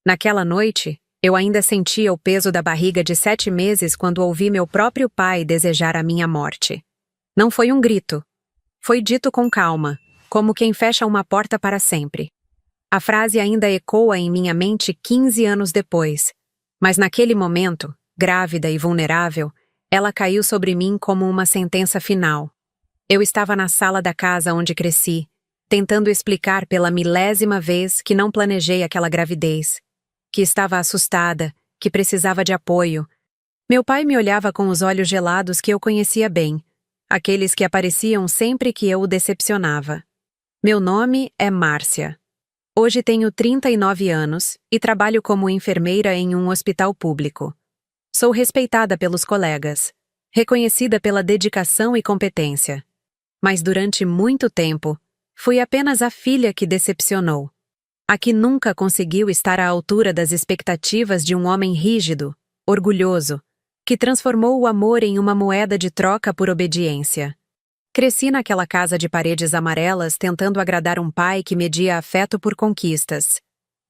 Naquela noite, eu ainda sentia o peso da barriga de 7 meses quando ouvi meu próprio pai desejar a minha morte. Não foi um grito. Foi dito com calma, como quem fecha uma porta para sempre. A frase ainda ecoa em minha mente 15 anos depois, mas naquele momento, grávida e vulnerável, ela caiu sobre mim como uma sentença final. Eu estava na sala da casa onde cresci, tentando explicar pela milésima vez que não planejei aquela gravidez, que estava assustada, que precisava de apoio. Meu pai me olhava com os olhos gelados que eu conhecia bem, aqueles que apareciam sempre que eu o decepcionava. Meu nome é Márcia. Hoje tenho 39 anos e trabalho como enfermeira em um hospital público. Sou respeitada pelos colegas, reconhecida pela dedicação e competência. Mas durante muito tempo, fui apenas a filha que decepcionou. A que nunca conseguiu estar à altura das expectativas de um homem rígido, orgulhoso, que transformou o amor em uma moeda de troca por obediência. Cresci naquela casa de paredes amarelas tentando agradar um pai que media afeto por conquistas.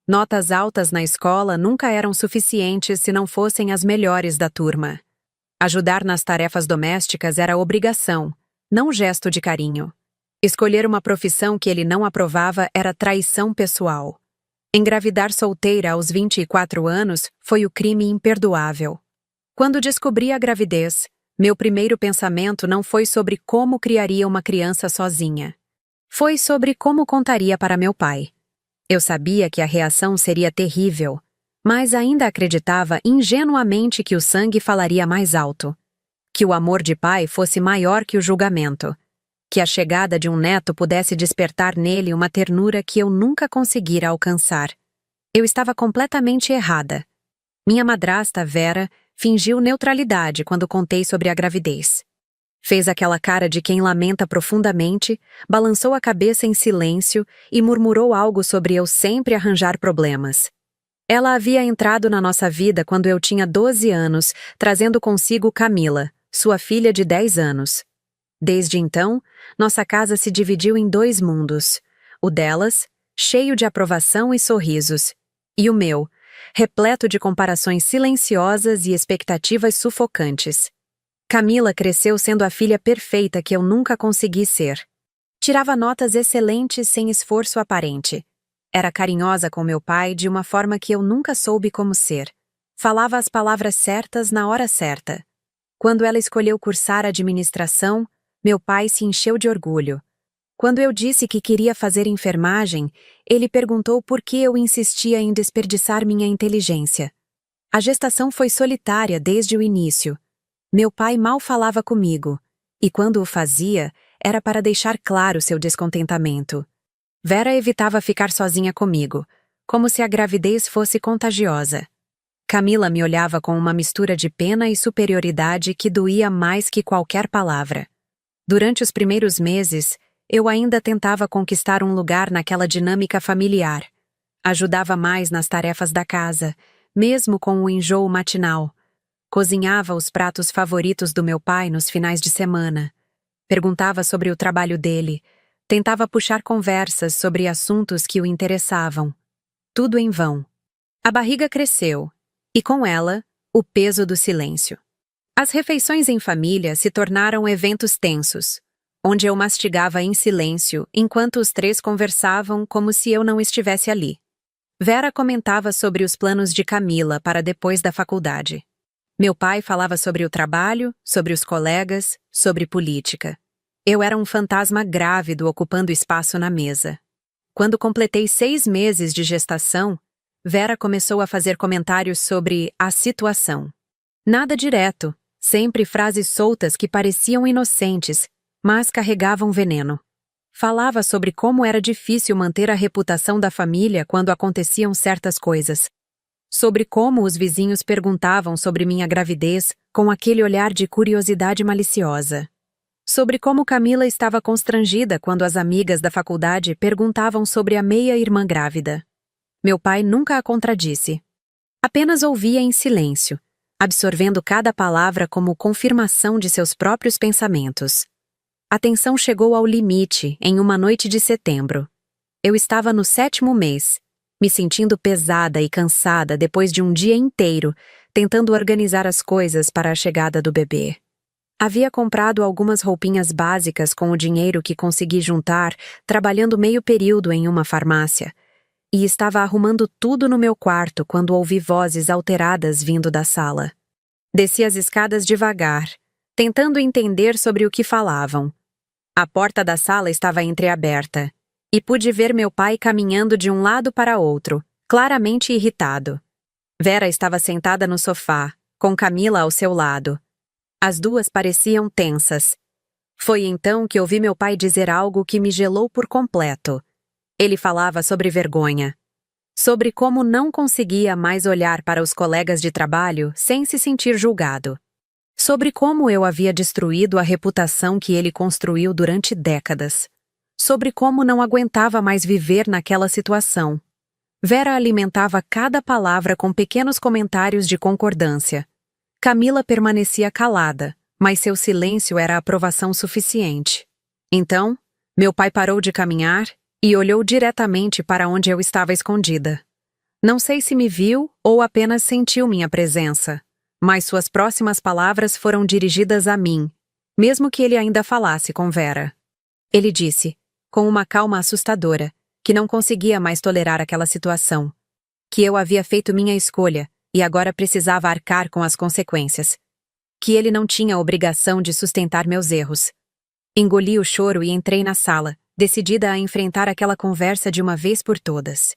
Notas altas na escola nunca eram suficientes se não fossem as melhores da turma. Ajudar nas tarefas domésticas era obrigação, não gesto de carinho. Escolher uma profissão que ele não aprovava era traição pessoal. Engravidar solteira aos 24 anos foi o crime imperdoável. Quando descobri a gravidez, meu primeiro pensamento não foi sobre como criaria uma criança sozinha. Foi sobre como contaria para meu pai. Eu sabia que a reação seria terrível, mas ainda acreditava ingenuamente que o sangue falaria mais alto, que o amor de pai fosse maior que o julgamento, que a chegada de um neto pudesse despertar nele uma ternura que eu nunca conseguira alcançar. Eu estava completamente errada. Minha madrasta, Vera, fingiu neutralidade quando contei sobre a gravidez. Fez aquela cara de quem lamenta profundamente, balançou a cabeça em silêncio e murmurou algo sobre eu sempre arranjar problemas. Ela havia entrado na nossa vida quando eu tinha 12 anos, trazendo consigo Camila, sua filha de 10 anos. Desde então, nossa casa se dividiu em 2 mundos. O delas, cheio de aprovação e sorrisos, e o meu, repleto de comparações silenciosas e expectativas sufocantes. Camila cresceu sendo a filha perfeita que eu nunca consegui ser. Tirava notas excelentes sem esforço aparente. Era carinhosa com meu pai de uma forma que eu nunca soube como ser. Falava as palavras certas na hora certa. Quando ela escolheu cursar administração, meu pai se encheu de orgulho. Quando eu disse que queria fazer enfermagem, ele perguntou por que eu insistia em desperdiçar minha inteligência. A gestação foi solitária desde o início. Meu pai mal falava comigo, e quando o fazia, era para deixar claro seu descontentamento. Vera evitava ficar sozinha comigo, como se a gravidez fosse contagiosa. Camila me olhava com uma mistura de pena e superioridade que doía mais que qualquer palavra. Durante os primeiros meses, eu ainda tentava conquistar um lugar naquela dinâmica familiar. Ajudava mais nas tarefas da casa, mesmo com o enjoo matinal. Cozinhava os pratos favoritos do meu pai nos finais de semana. Perguntava sobre o trabalho dele. Tentava puxar conversas sobre assuntos que o interessavam. Tudo em vão. A barriga cresceu, e com ela, o peso do silêncio. As refeições em família se tornaram eventos tensos, onde eu mastigava em silêncio enquanto os 3 conversavam como se eu não estivesse ali. Vera comentava sobre os planos de Camila para depois da faculdade. Meu pai falava sobre o trabalho, sobre os colegas, sobre política. Eu era um fantasma grávido ocupando espaço na mesa. Quando completei 6 meses de gestação, Vera começou a fazer comentários sobre a situação. Nada direto, sempre frases soltas que pareciam inocentes, mas carregavam veneno. Falava sobre como era difícil manter a reputação da família quando aconteciam certas coisas. Sobre como os vizinhos perguntavam sobre minha gravidez com aquele olhar de curiosidade maliciosa. Sobre como Camila estava constrangida quando as amigas da faculdade perguntavam sobre a meia-irmã grávida. Meu pai nunca a contradisse. Apenas ouvia em silêncio, absorvendo cada palavra como confirmação de seus próprios pensamentos. A tensão chegou ao limite em uma noite de setembro. Eu estava no 7º mês, me sentindo pesada e cansada depois de um dia inteiro tentando organizar as coisas para a chegada do bebê. Havia comprado algumas roupinhas básicas com o dinheiro que consegui juntar trabalhando meio período em uma farmácia, e estava arrumando tudo no meu quarto quando ouvi vozes alteradas vindo da sala. Desci as escadas devagar, tentando entender sobre o que falavam. A porta da sala estava entreaberta, e pude ver meu pai caminhando de um lado para outro, claramente irritado. Vera estava sentada no sofá, com Camila ao seu lado. As duas pareciam tensas. Foi então que ouvi meu pai dizer algo que me gelou por completo. Ele falava sobre vergonha. Sobre como não conseguia mais olhar para os colegas de trabalho sem se sentir julgado. Sobre como eu havia destruído a reputação que ele construiu durante décadas. Sobre como não aguentava mais viver naquela situação. Vera alimentava cada palavra com pequenos comentários de concordância. Camila permanecia calada, mas seu silêncio era aprovação suficiente. Então, meu pai parou de caminhar e olhou diretamente para onde eu estava escondida. Não sei se me viu ou apenas sentiu minha presença, mas suas próximas palavras foram dirigidas a mim, mesmo que ele ainda falasse com Vera. Ele disse, com uma calma assustadora, que não conseguia mais tolerar aquela situação, que eu havia feito minha escolha e agora precisava arcar com as consequências, que ele não tinha a obrigação de sustentar meus erros. Engoli o choro e entrei na sala, decidida a enfrentar aquela conversa de uma vez por todas.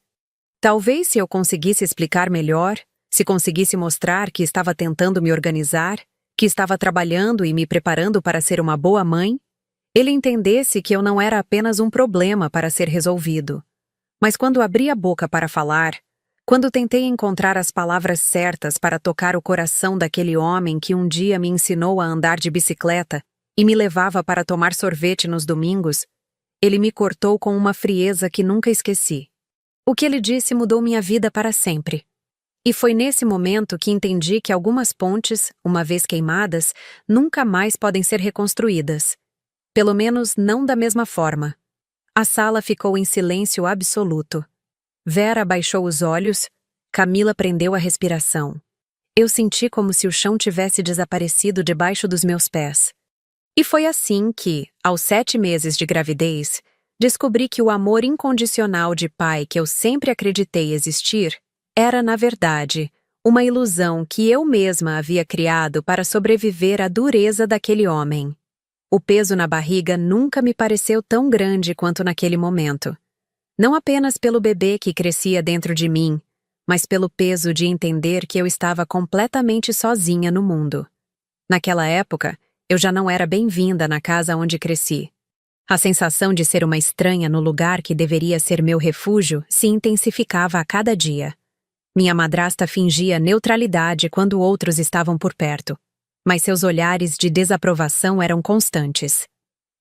Talvez se eu conseguisse explicar melhor, se conseguisse mostrar que estava tentando me organizar, que estava trabalhando e me preparando para ser uma boa mãe, ele entendesse que eu não era apenas um problema para ser resolvido. Mas quando abri a boca para falar, quando tentei encontrar as palavras certas para tocar o coração daquele homem que um dia me ensinou a andar de bicicleta e me levava para tomar sorvete nos domingos, ele me cortou com uma frieza que nunca esqueci. O que ele disse mudou minha vida para sempre. E foi nesse momento que entendi que algumas pontes, uma vez queimadas, nunca mais podem ser reconstruídas. Pelo menos não da mesma forma. A sala ficou em silêncio absoluto. Vera baixou os olhos, Camila prendeu a respiração. Eu senti como se o chão tivesse desaparecido debaixo dos meus pés. E foi assim que, aos 7 meses de gravidez, descobri que o amor incondicional de pai que eu sempre acreditei existir era, na verdade, uma ilusão que eu mesma havia criado para sobreviver à dureza daquele homem. O peso na barriga nunca me pareceu tão grande quanto naquele momento. Não apenas pelo bebê que crescia dentro de mim, mas pelo peso de entender que eu estava completamente sozinha no mundo. Naquela época, eu já não era bem-vinda na casa onde cresci. A sensação de ser uma estranha no lugar que deveria ser meu refúgio se intensificava a cada dia. Minha madrasta fingia neutralidade quando outros estavam por perto, mas seus olhares de desaprovação eram constantes.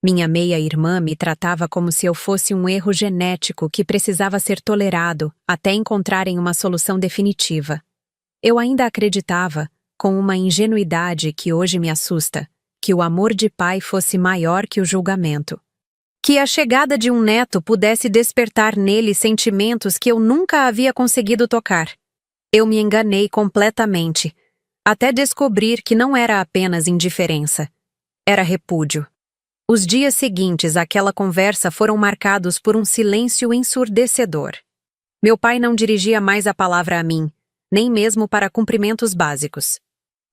Minha meia-irmã me tratava como se eu fosse um erro genético que precisava ser tolerado até encontrarem uma solução definitiva. Eu ainda acreditava, com uma ingenuidade que hoje me assusta, que o amor de pai fosse maior que o julgamento. Que a chegada de um neto pudesse despertar nele sentimentos que eu nunca havia conseguido tocar. Eu me enganei completamente, até descobrir que não era apenas indiferença. Era repúdio. Os dias seguintes àquela conversa foram marcados por um silêncio ensurdecedor. Meu pai não dirigia mais a palavra a mim, nem mesmo para cumprimentos básicos.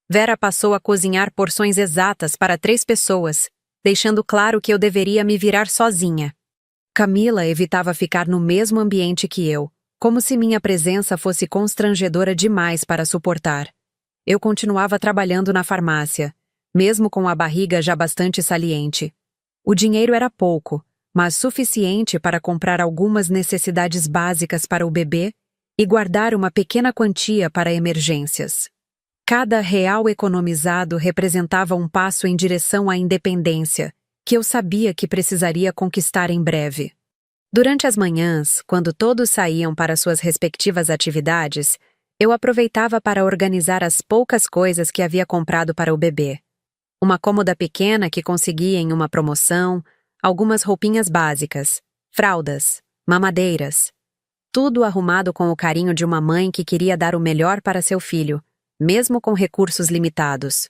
Vera passou a cozinhar porções exatas para 3 pessoas, deixando claro que eu deveria me virar sozinha. Camila evitava ficar no mesmo ambiente que eu, como se minha presença fosse constrangedora demais para suportar. Eu continuava trabalhando na farmácia, mesmo com a barriga já bastante saliente. O dinheiro era pouco, mas suficiente para comprar algumas necessidades básicas para o bebê e guardar uma pequena quantia para emergências. Cada real economizado representava um passo em direção à independência, que eu sabia que precisaria conquistar em breve. Durante as manhãs, quando todos saíam para suas respectivas atividades, eu aproveitava para organizar as poucas coisas que havia comprado para o bebê. Uma cômoda pequena que consegui em uma promoção, algumas roupinhas básicas, fraldas, mamadeiras. tudo arrumado com o carinho de uma mãe que queria dar o melhor para seu filho, mesmo com recursos limitados.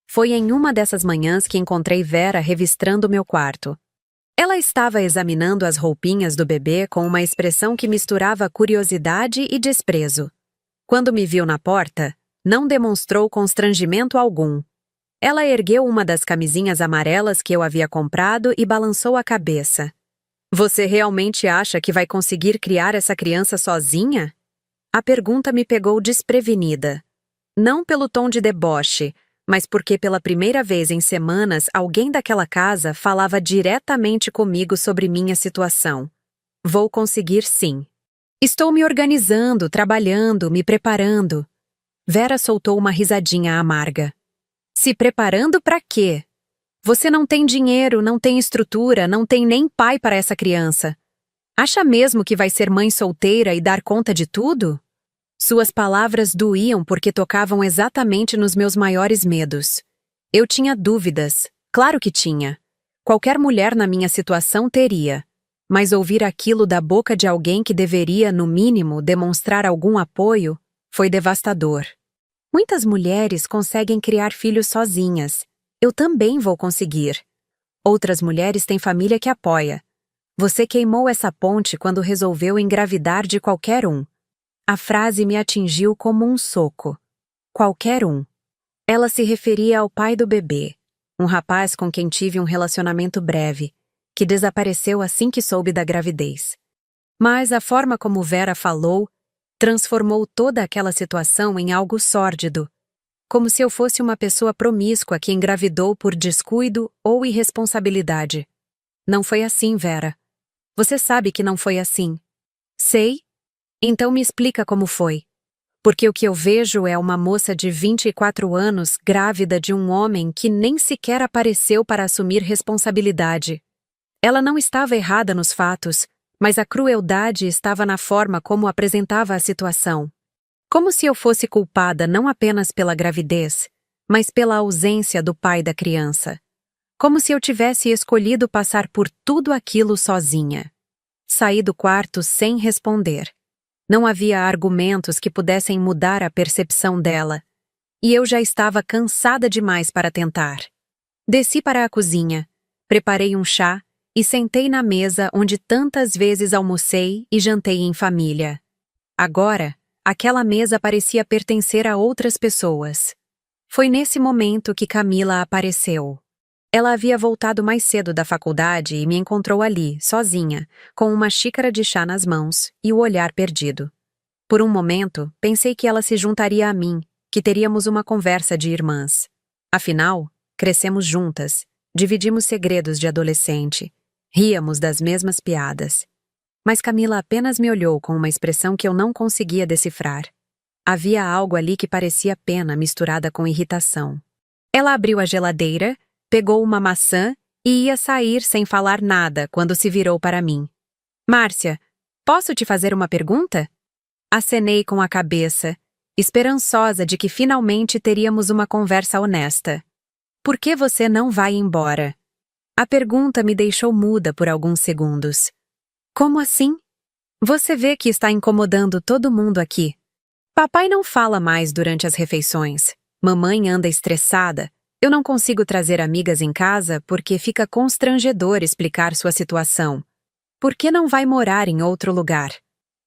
Foi em uma dessas manhãs que encontrei Vera revistrando meu quarto. Ela estava examinando as roupinhas do bebê com uma expressão que misturava curiosidade e desprezo. Quando me viu na porta, não demonstrou constrangimento algum. Ela ergueu uma das camisinhas amarelas que eu havia comprado e balançou a cabeça. Você realmente acha que vai conseguir criar essa criança sozinha? A pergunta me pegou desprevenida. Não pelo tom de deboche, mas porque pela primeira vez em semanas alguém daquela casa falava diretamente comigo sobre minha situação. Vou conseguir sim. Estou me organizando, trabalhando, me preparando. Vera soltou uma risadinha amarga. Se preparando para quê? Você não tem dinheiro, não tem estrutura, não tem nem pai para essa criança. Acha mesmo que vai ser mãe solteira e dar conta de tudo? Suas palavras doíam porque tocavam exatamente nos meus maiores medos. Eu tinha dúvidas, claro que tinha. Qualquer mulher na minha situação teria. Mas ouvir aquilo da boca de alguém que deveria, no mínimo, demonstrar algum apoio, foi devastador. Muitas mulheres conseguem criar filhos sozinhas. Eu também vou conseguir. Outras mulheres têm família que apoia. Você queimou essa ponte quando resolveu engravidar de qualquer um. A frase me atingiu como um soco. Qualquer um. Ela se referia ao pai do bebê, um rapaz com quem tive um relacionamento breve, que desapareceu assim que soube da gravidez. Mas a forma como Vera falou transformou toda aquela situação em algo sórdido, como se eu fosse uma pessoa promíscua que engravidou por descuido ou irresponsabilidade. Não foi assim, Vera. Você sabe que não foi assim. Sei? Então me explica como foi. Porque o que eu vejo é uma moça de 24 anos grávida de um homem que nem sequer apareceu para assumir responsabilidade. Ela não estava errada nos fatos, mas a crueldade estava na forma como apresentava a situação. Como se eu fosse culpada não apenas pela gravidez, mas pela ausência do pai da criança. Como se eu tivesse escolhido passar por tudo aquilo sozinha. Saí do quarto sem responder. Não havia argumentos que pudessem mudar a percepção dela. E eu já estava cansada demais para tentar. Desci para a cozinha, preparei um chá e sentei na mesa onde tantas vezes almocei e jantei em família. Agora, aquela mesa parecia pertencer a outras pessoas. Foi nesse momento que Camila apareceu. Ela havia voltado mais cedo da faculdade e me encontrou ali, sozinha, com uma xícara de chá nas mãos e o olhar perdido. Por um momento, pensei que ela se juntaria a mim, que teríamos uma conversa de irmãs. Afinal, crescemos juntas, dividimos segredos de adolescente, ríamos das mesmas piadas. Mas Camila apenas me olhou com uma expressão que eu não conseguia decifrar. Havia algo ali que parecia pena misturada com irritação. Ela abriu a geladeira, pegou uma maçã e ia sair sem falar nada quando se virou para mim. Márcia, posso te fazer uma pergunta? Acenei com a cabeça, esperançosa de que finalmente teríamos uma conversa honesta. Por que você não vai embora? A pergunta me deixou muda por alguns segundos. Como assim? Você vê que está incomodando todo mundo aqui. Papai não fala mais durante as refeições. Mamãe anda estressada. Eu não consigo trazer amigas em casa porque fica constrangedor explicar sua situação. Por que não vai morar em outro lugar?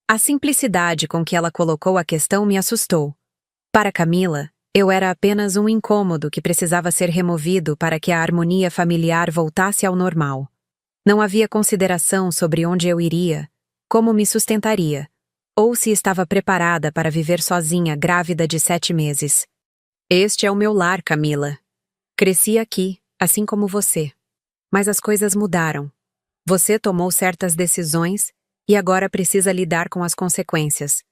A simplicidade com que ela colocou a questão me assustou. Para Camila, eu era apenas um incômodo que precisava ser removido para que a harmonia familiar voltasse ao normal. Não havia consideração sobre onde eu iria, como me sustentaria, ou se estava preparada para viver sozinha grávida de 7 meses. Este é o meu lar, Camila. Cresci aqui, assim como você. Mas as coisas mudaram. Você tomou certas decisões e agora precisa lidar com as consequências.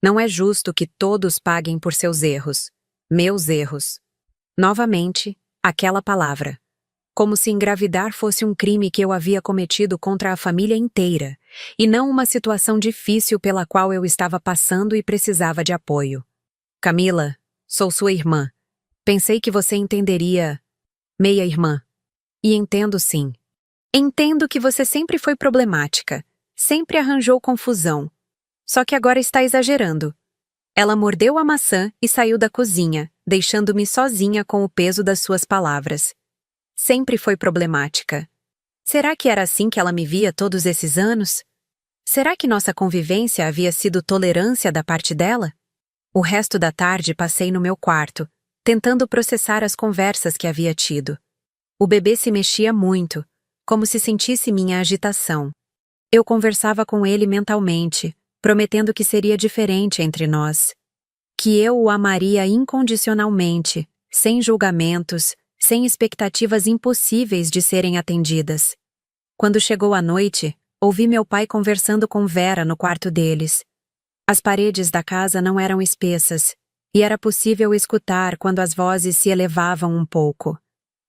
Não é justo que todos paguem por seus erros. Meus erros. Novamente, aquela palavra. Como se engravidar fosse um crime que eu havia cometido contra a família inteira, e não uma situação difícil pela qual eu estava passando e precisava de apoio. Camila, sou sua irmã. Pensei que você entenderia. Meia-irmã. E entendo sim. Entendo que você sempre foi problemática, sempre arranjou confusão. Só que agora está exagerando. Ela mordeu a maçã e saiu da cozinha, deixando-me sozinha com o peso das suas palavras. Sempre foi problemática. Será que era assim que ela me via todos esses anos? Será que nossa convivência havia sido tolerância da parte dela? O resto da tarde passei no meu quarto, tentando processar as conversas que havia tido. O bebê se mexia muito, como se sentisse minha agitação. Eu conversava com ele mentalmente, prometendo que seria diferente entre nós. Que eu o amaria incondicionalmente, sem julgamentos, sem expectativas impossíveis de serem atendidas. Quando chegou a noite, ouvi meu pai conversando com Vera no quarto deles. As paredes da casa não eram espessas, e era possível escutar quando as vozes se elevavam um pouco.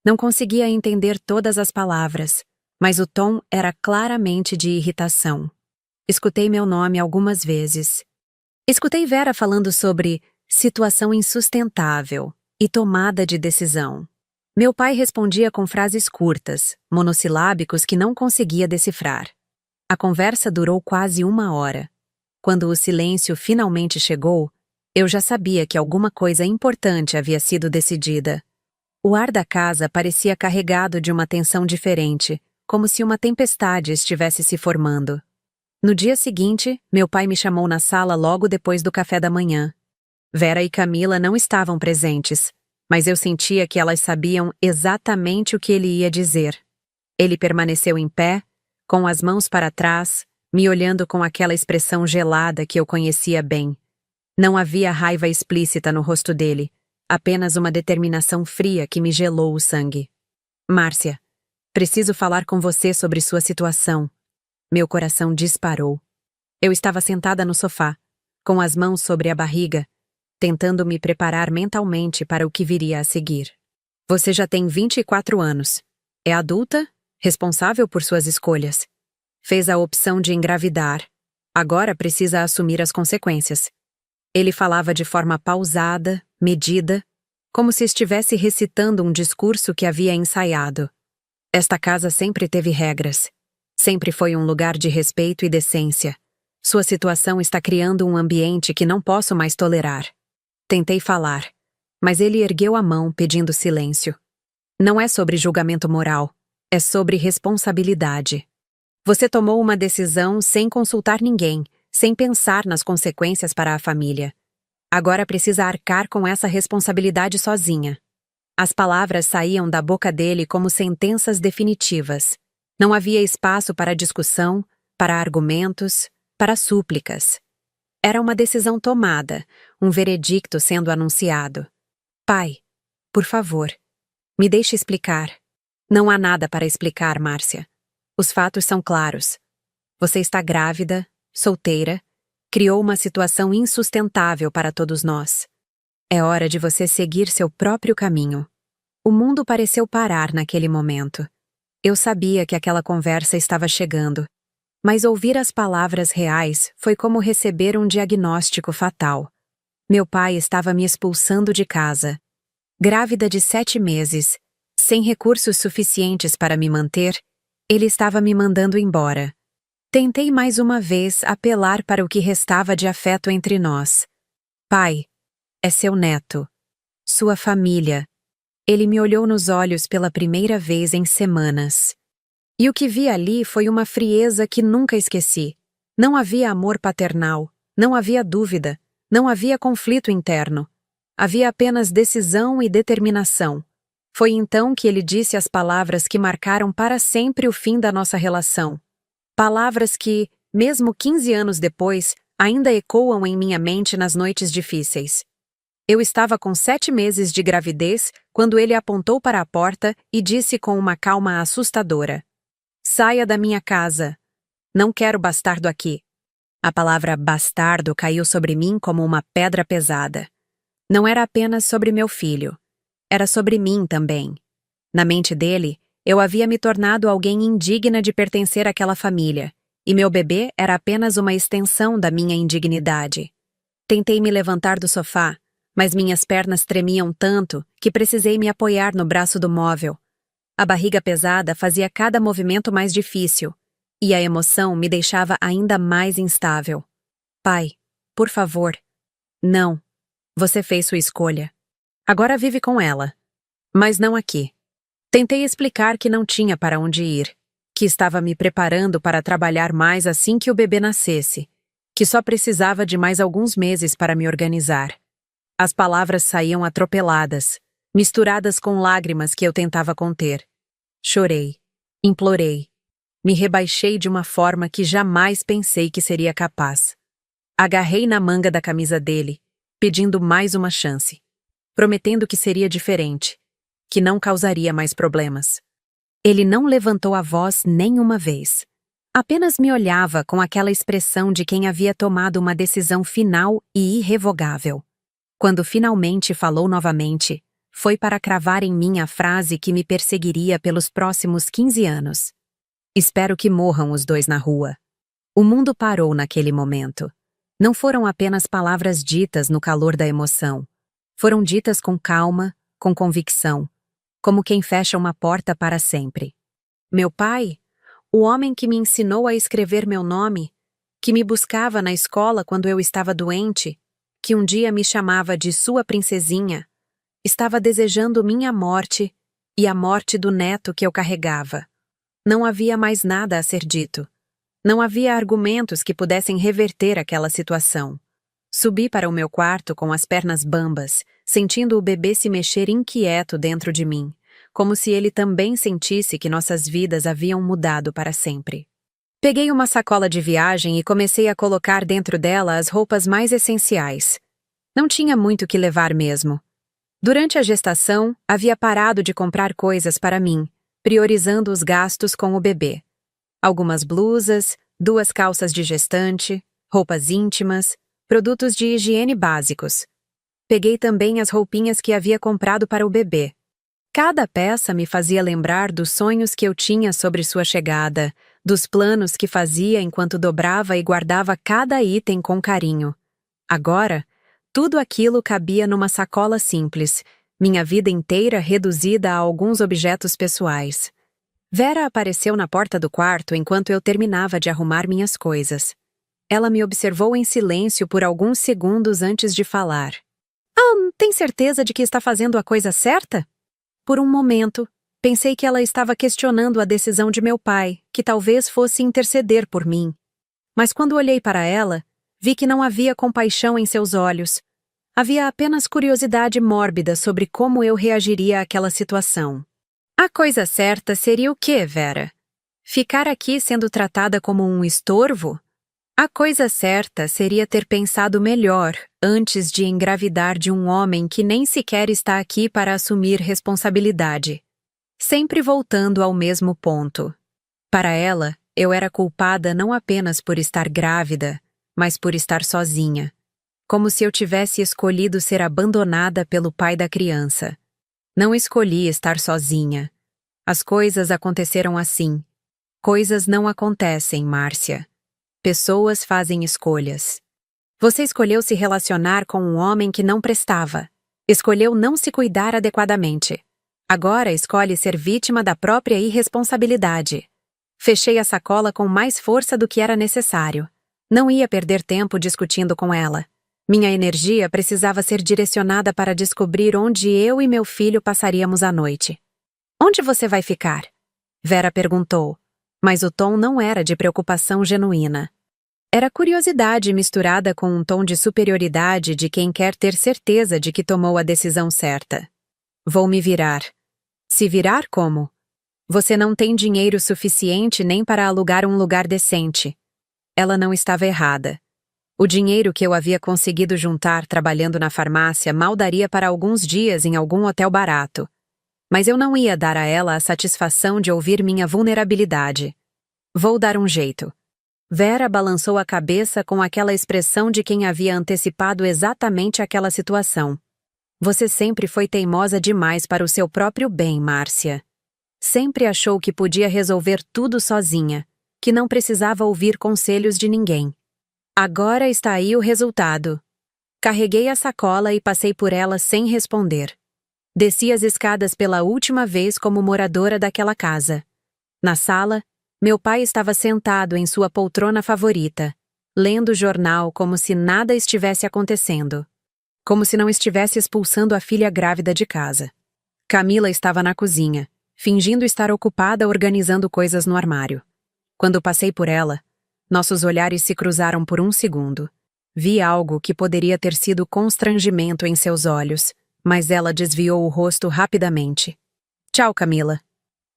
Não conseguia entender todas as palavras, mas o tom era claramente de irritação. Escutei meu nome algumas vezes. Escutei Vera falando sobre situação insustentável e tomada de decisão. Meu pai respondia com frases curtas, monossilábicos que não conseguia decifrar. A conversa durou quase 1 hora. Quando o silêncio finalmente chegou, eu já sabia que alguma coisa importante havia sido decidida. O ar da casa parecia carregado de uma tensão diferente, como se uma tempestade estivesse se formando. No dia seguinte, meu pai me chamou na sala logo depois do café da manhã. Vera e Camila não estavam presentes, mas eu sentia que elas sabiam exatamente o que ele ia dizer. Ele permaneceu em pé, com as mãos para trás, me olhando com aquela expressão gelada que eu conhecia bem. Não havia raiva explícita no rosto dele, apenas uma determinação fria que me gelou o sangue. Márcia, preciso falar com você sobre sua situação. Meu coração disparou. Eu estava sentada no sofá, com as mãos sobre a barriga, tentando me preparar mentalmente para o que viria a seguir. Você já tem 24 anos. É adulta, responsável por suas escolhas. Fez a opção de engravidar. Agora precisa assumir as consequências. Ele falava de forma pausada, medida, como se estivesse recitando um discurso que havia ensaiado. Esta casa sempre teve regras. Sempre foi um lugar de respeito e decência. Sua situação está criando um ambiente que não posso mais tolerar. Tentei falar, mas ele ergueu a mão pedindo silêncio. Não é sobre julgamento moral, é sobre responsabilidade. Você tomou uma decisão sem consultar ninguém, sem pensar nas consequências para a família. Agora precisa arcar com essa responsabilidade sozinha. As palavras saíam da boca dele como sentenças definitivas. Não havia espaço para discussão, para argumentos, para súplicas. Era uma decisão tomada, um veredicto sendo anunciado. Pai, por favor, me deixe explicar. Não há nada para explicar, Márcia. Os fatos são claros. Você está grávida, solteira, criou uma situação insustentável para todos nós. É hora de você seguir seu próprio caminho. O mundo pareceu parar naquele momento. Eu sabia que aquela conversa estava chegando, mas ouvir as palavras reais foi como receber um diagnóstico fatal. Meu pai estava me expulsando de casa. Grávida de 7 meses, sem recursos suficientes para me manter, ele estava me mandando embora. Tentei mais uma vez apelar para o que restava de afeto entre nós. Pai, é seu neto. Sua família. Ele me olhou nos olhos pela primeira vez em semanas. E o que vi ali foi uma frieza que nunca esqueci. Não havia amor paternal, não havia dúvida, não havia conflito interno. Havia apenas decisão e determinação. Foi então que ele disse as palavras que marcaram para sempre o fim da nossa relação. Palavras que, mesmo 15 anos depois, ainda ecoam em minha mente nas noites difíceis. Eu estava com 7 meses de gravidez quando ele apontou para a porta e disse com uma calma assustadora: Saia da minha casa. Não quero bastardo aqui. A palavra bastardo caiu sobre mim como uma pedra pesada. Não era apenas sobre meu filho. Era sobre mim também. Na mente dele, eu havia me tornado alguém indigna de pertencer àquela família, e meu bebê era apenas uma extensão da minha indignidade. Tentei me levantar do sofá, mas minhas pernas tremiam tanto que precisei me apoiar no braço do móvel. A barriga pesada fazia cada movimento mais difícil, e a emoção me deixava ainda mais instável. Pai, por favor. Não. Você fez sua escolha. Agora vive com ela. Mas não aqui. Tentei explicar que não tinha para onde ir, que estava me preparando para trabalhar mais assim que o bebê nascesse, que só precisava de mais alguns meses para me organizar. As palavras saíam atropeladas, misturadas com lágrimas que eu tentava conter. Chorei, implorei, me rebaixei de uma forma que jamais pensei que seria capaz. Agarrei na manga da camisa dele, pedindo mais uma chance, prometendo que seria diferente, que não causaria mais problemas. Ele não levantou a voz nenhuma vez. Apenas me olhava com aquela expressão de quem havia tomado uma decisão final e irrevogável. Quando finalmente falou novamente, foi para cravar em mim a frase que me perseguiria pelos próximos 15 anos. Espero que morram os dois na rua. O mundo parou naquele momento. Não foram apenas palavras ditas no calor da emoção. Foram ditas com calma, com convicção, como quem fecha uma porta para sempre. Meu pai, o homem que me ensinou a escrever meu nome, que me buscava na escola quando eu estava doente, que um dia me chamava de sua princesinha, estava desejando minha morte e a morte do neto que eu carregava. Não havia mais nada a ser dito. Não havia argumentos que pudessem reverter aquela situação. Subi para o meu quarto com as pernas bambas, sentindo o bebê se mexer inquieto dentro de mim, como se ele também sentisse que nossas vidas haviam mudado para sempre. Peguei uma sacola de viagem e comecei a colocar dentro dela as roupas mais essenciais. Não tinha muito o que levar mesmo. Durante a gestação, havia parado de comprar coisas para mim, priorizando os gastos com o bebê. Algumas blusas, 2 calças de gestante, roupas íntimas, produtos de higiene básicos. Peguei também as roupinhas que havia comprado para o bebê. Cada peça me fazia lembrar dos sonhos que eu tinha sobre sua chegada, dos planos que fazia enquanto dobrava e guardava cada item com carinho. Agora, tudo aquilo cabia numa sacola simples, minha vida inteira reduzida a alguns objetos pessoais. Vera apareceu na porta do quarto enquanto eu terminava de arrumar minhas coisas. Ela me observou em silêncio por alguns segundos antes de falar. Tem certeza de que está fazendo a coisa certa? Por um momento, pensei que ela estava questionando a decisão de meu pai, que talvez fosse interceder por mim. Mas quando olhei para ela, vi que não havia compaixão em seus olhos. Havia apenas curiosidade mórbida sobre como eu reagiria àquela situação. A coisa certa seria o quê, Vera? Ficar aqui sendo tratada como um estorvo? A coisa certa seria ter pensado melhor antes de engravidar de um homem que nem sequer está aqui para assumir responsabilidade. Sempre voltando ao mesmo ponto. Para ela, eu era culpada não apenas por estar grávida, mas por estar sozinha. Como se eu tivesse escolhido ser abandonada pelo pai da criança. Não escolhi estar sozinha. As coisas aconteceram assim. Coisas não acontecem, Márcia. Pessoas fazem escolhas. Você escolheu se relacionar com um homem que não prestava. Escolheu não se cuidar adequadamente. Agora escolhe ser vítima da própria irresponsabilidade. Fechei a sacola com mais força do que era necessário. Não ia perder tempo discutindo com ela. Minha energia precisava ser direcionada para descobrir onde eu e meu filho passaríamos a noite. Onde você vai ficar? Vera perguntou, mas o tom não era de preocupação genuína. Era curiosidade misturada com um tom de superioridade de quem quer ter certeza de que tomou a decisão certa. Vou me virar. Se virar como? Você não tem dinheiro suficiente nem para alugar um lugar decente. Ela não estava errada. O dinheiro que eu havia conseguido juntar trabalhando na farmácia mal daria para alguns dias em algum hotel barato. Mas eu não ia dar a ela a satisfação de ouvir minha vulnerabilidade. Vou dar um jeito. Vera balançou a cabeça com aquela expressão de quem havia antecipado exatamente aquela situação. Você sempre foi teimosa demais para o seu próprio bem, Márcia. Sempre achou que podia resolver tudo sozinha, que não precisava ouvir conselhos de ninguém. Agora está aí o resultado. Carreguei a sacola e passei por ela sem responder. Desci as escadas pela última vez como moradora daquela casa. Na sala, meu pai estava sentado em sua poltrona favorita. lendo o jornal como se nada estivesse acontecendo. Como se não estivesse expulsando a filha grávida de casa. Camila estava na cozinha, fingindo estar ocupada organizando coisas no armário. Quando passei por ela, nossos olhares se cruzaram por um segundo. Vi algo que poderia ter sido constrangimento em seus olhos, mas ela desviou o rosto rapidamente. Tchau, Camila.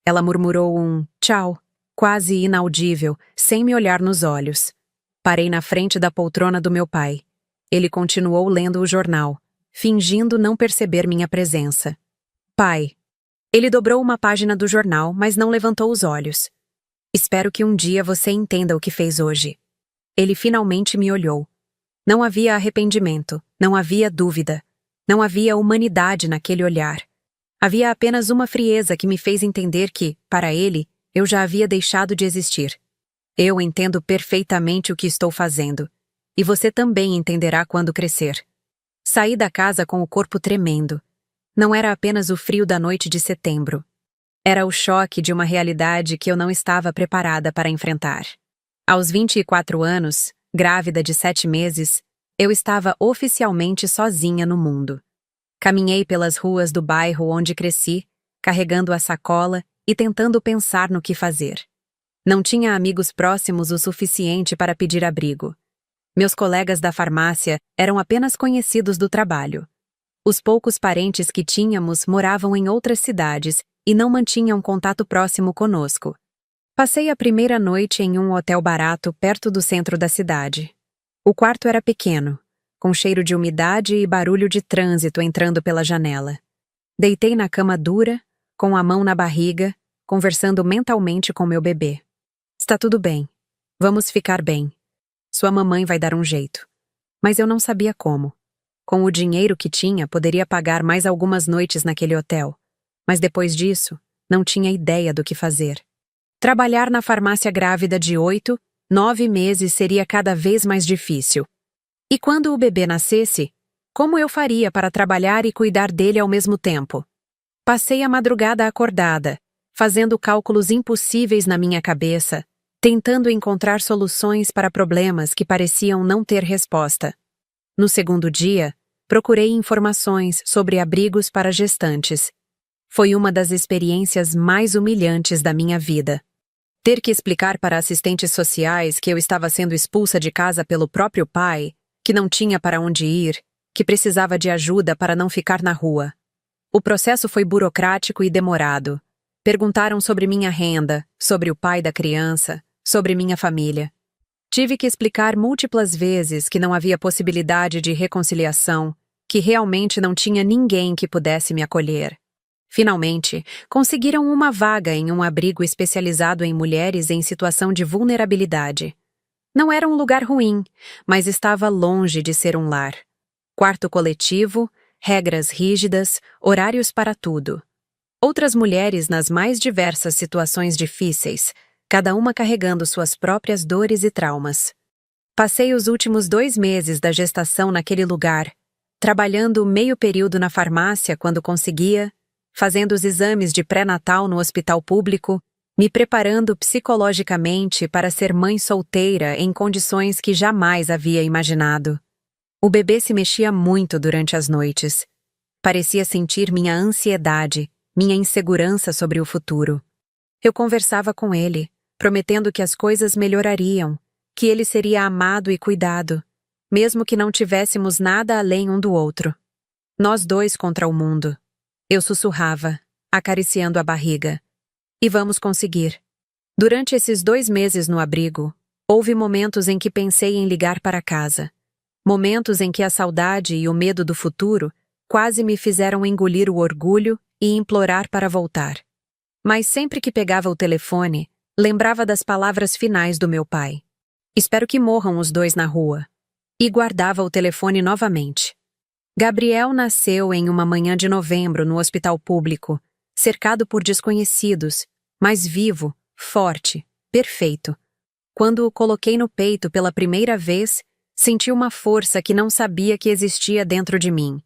Ela murmurou um tchau, quase inaudível, sem me olhar nos olhos. Parei na frente da poltrona do meu pai. Ele continuou lendo o jornal, fingindo não perceber minha presença. Pai. Ele dobrou uma página do jornal, mas não levantou os olhos. Espero que um dia você entenda o que fez hoje. Ele finalmente me olhou. Não havia arrependimento, não havia dúvida, não havia humanidade naquele olhar. Havia apenas uma frieza que me fez entender que, para ele, eu já havia deixado de existir. Eu entendo perfeitamente o que estou fazendo. E você também entenderá quando crescer. Saí da casa com o corpo tremendo. Não era apenas o frio da noite de setembro. Era o choque de uma realidade que eu não estava preparada para enfrentar. Aos 24 anos, grávida de 7 meses, eu estava oficialmente sozinha no mundo. Caminhei pelas ruas do bairro onde cresci, carregando a sacola e tentando pensar no que fazer. Não tinha amigos próximos o suficiente para pedir abrigo. Meus colegas da farmácia eram apenas conhecidos do trabalho. Os poucos parentes que tínhamos moravam em outras cidades e não mantinham contato próximo conosco. Passei a primeira noite em um hotel barato perto do centro da cidade. O quarto era pequeno, com cheiro de umidade e barulho de trânsito entrando pela janela. Deitei na cama dura, com a mão na barriga, conversando mentalmente com meu bebê. Está tudo bem. Vamos ficar bem. Sua mamãe vai dar um jeito. Mas eu não sabia como. Com o dinheiro que tinha, poderia pagar mais algumas noites naquele hotel. Mas depois disso, não tinha ideia do que fazer. Trabalhar na farmácia grávida de 8, 9 meses seria cada vez mais difícil. E quando o bebê nascesse, como eu faria para trabalhar e cuidar dele ao mesmo tempo? Passei a madrugada acordada, fazendo cálculos impossíveis na minha cabeça, tentando encontrar soluções para problemas que pareciam não ter resposta. No segundo dia, procurei informações sobre abrigos para gestantes. Foi uma das experiências mais humilhantes da minha vida. Ter que explicar para assistentes sociais que eu estava sendo expulsa de casa pelo próprio pai, que não tinha para onde ir, que precisava de ajuda para não ficar na rua. O processo foi burocrático e demorado. Perguntaram sobre minha renda, sobre o pai da criança, sobre minha família. Tive que explicar múltiplas vezes que não havia possibilidade de reconciliação, que realmente não tinha ninguém que pudesse me acolher. Finalmente, conseguiram uma vaga em um abrigo especializado em mulheres em situação de vulnerabilidade. Não era um lugar ruim, mas estava longe de ser um lar. Quarto coletivo, regras rígidas, horários para tudo. Outras mulheres nas mais diversas situações difíceis, cada uma carregando suas próprias dores e traumas. Passei os últimos 2 meses da gestação naquele lugar, trabalhando meio período na farmácia quando conseguia, fazendo os exames de pré-natal no hospital público, me preparando psicologicamente para ser mãe solteira em condições que jamais havia imaginado. O bebê se mexia muito durante as noites. Parecia sentir minha ansiedade, minha insegurança sobre o futuro. Eu conversava com ele, prometendo que as coisas melhorariam, que ele seria amado e cuidado, mesmo que não tivéssemos nada além um do outro. Nós dois contra o mundo. Eu sussurrava, acariciando a barriga. E vamos conseguir. Durante esses 2 meses no abrigo, houve momentos em que pensei em ligar para casa. Momentos em que a saudade e o medo do futuro quase me fizeram engolir o orgulho e implorar para voltar. Mas sempre que pegava o telefone, lembrava das palavras finais do meu pai. Espero que morram os 2 na rua. E guardava o telefone novamente. Gabriel nasceu em uma manhã de novembro no hospital público, cercado por desconhecidos, mas vivo, forte, perfeito. Quando o coloquei no peito pela primeira vez, senti uma força que não sabia que existia dentro de mim.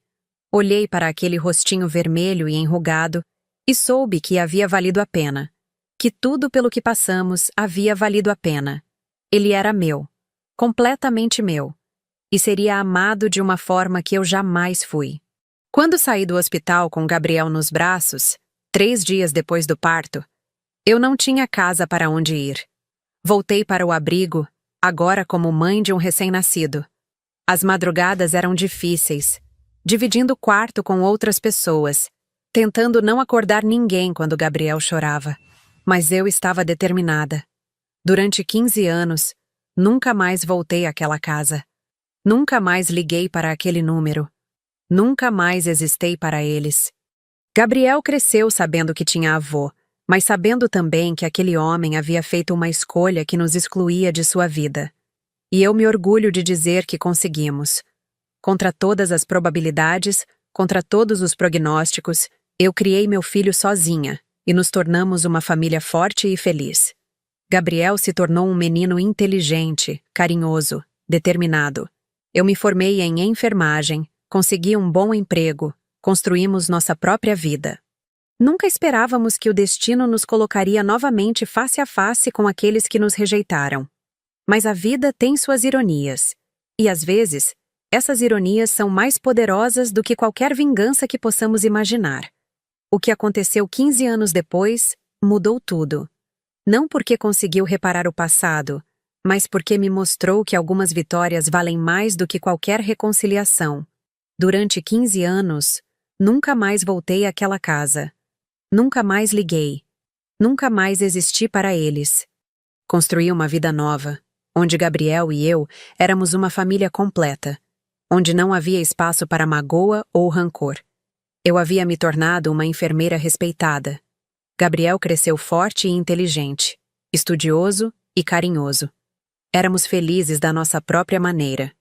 Olhei para aquele rostinho vermelho e enrugado e soube que havia valido a pena. Que tudo pelo que passamos havia valido a pena. Ele era meu. completamente meu, e seria amado de uma forma que eu jamais fui. Quando saí do hospital com Gabriel nos braços, 3 dias depois do parto, eu não tinha casa para onde ir. Voltei para o abrigo, agora como mãe de um recém-nascido. As madrugadas eram difíceis, dividindo o quarto com outras pessoas, tentando não acordar ninguém quando Gabriel chorava. Mas eu estava determinada. Durante 15 anos, nunca mais voltei àquela casa. Nunca mais liguei para aquele número. Nunca mais existei para eles. Gabriel cresceu sabendo que tinha avô, mas sabendo também que aquele homem havia feito uma escolha que nos excluía de sua vida. E eu me orgulho de dizer que conseguimos. Contra todas as probabilidades, contra todos os prognósticos, eu criei meu filho sozinha e nos tornamos uma família forte e feliz. Gabriel se tornou um menino inteligente, carinhoso, determinado. Eu me formei em enfermagem, consegui um bom emprego, construímos nossa própria vida. Nunca esperávamos que o destino nos colocaria novamente face a face com aqueles que nos rejeitaram. Mas a vida tem suas ironias. E às vezes, essas ironias são mais poderosas do que qualquer vingança que possamos imaginar. O que aconteceu 15 anos depois mudou tudo. Não porque conseguiu reparar o passado, mas porque me mostrou que algumas vitórias valem mais do que qualquer reconciliação. Durante 15 anos, nunca mais voltei àquela casa. Nunca mais liguei. Nunca mais existi para eles. Construí uma vida nova, onde Gabriel e eu éramos uma família completa, onde não havia espaço para magoa ou rancor. Eu havia me tornado uma enfermeira respeitada. Gabriel cresceu forte e inteligente, estudioso e carinhoso. Éramos felizes da nossa própria maneira.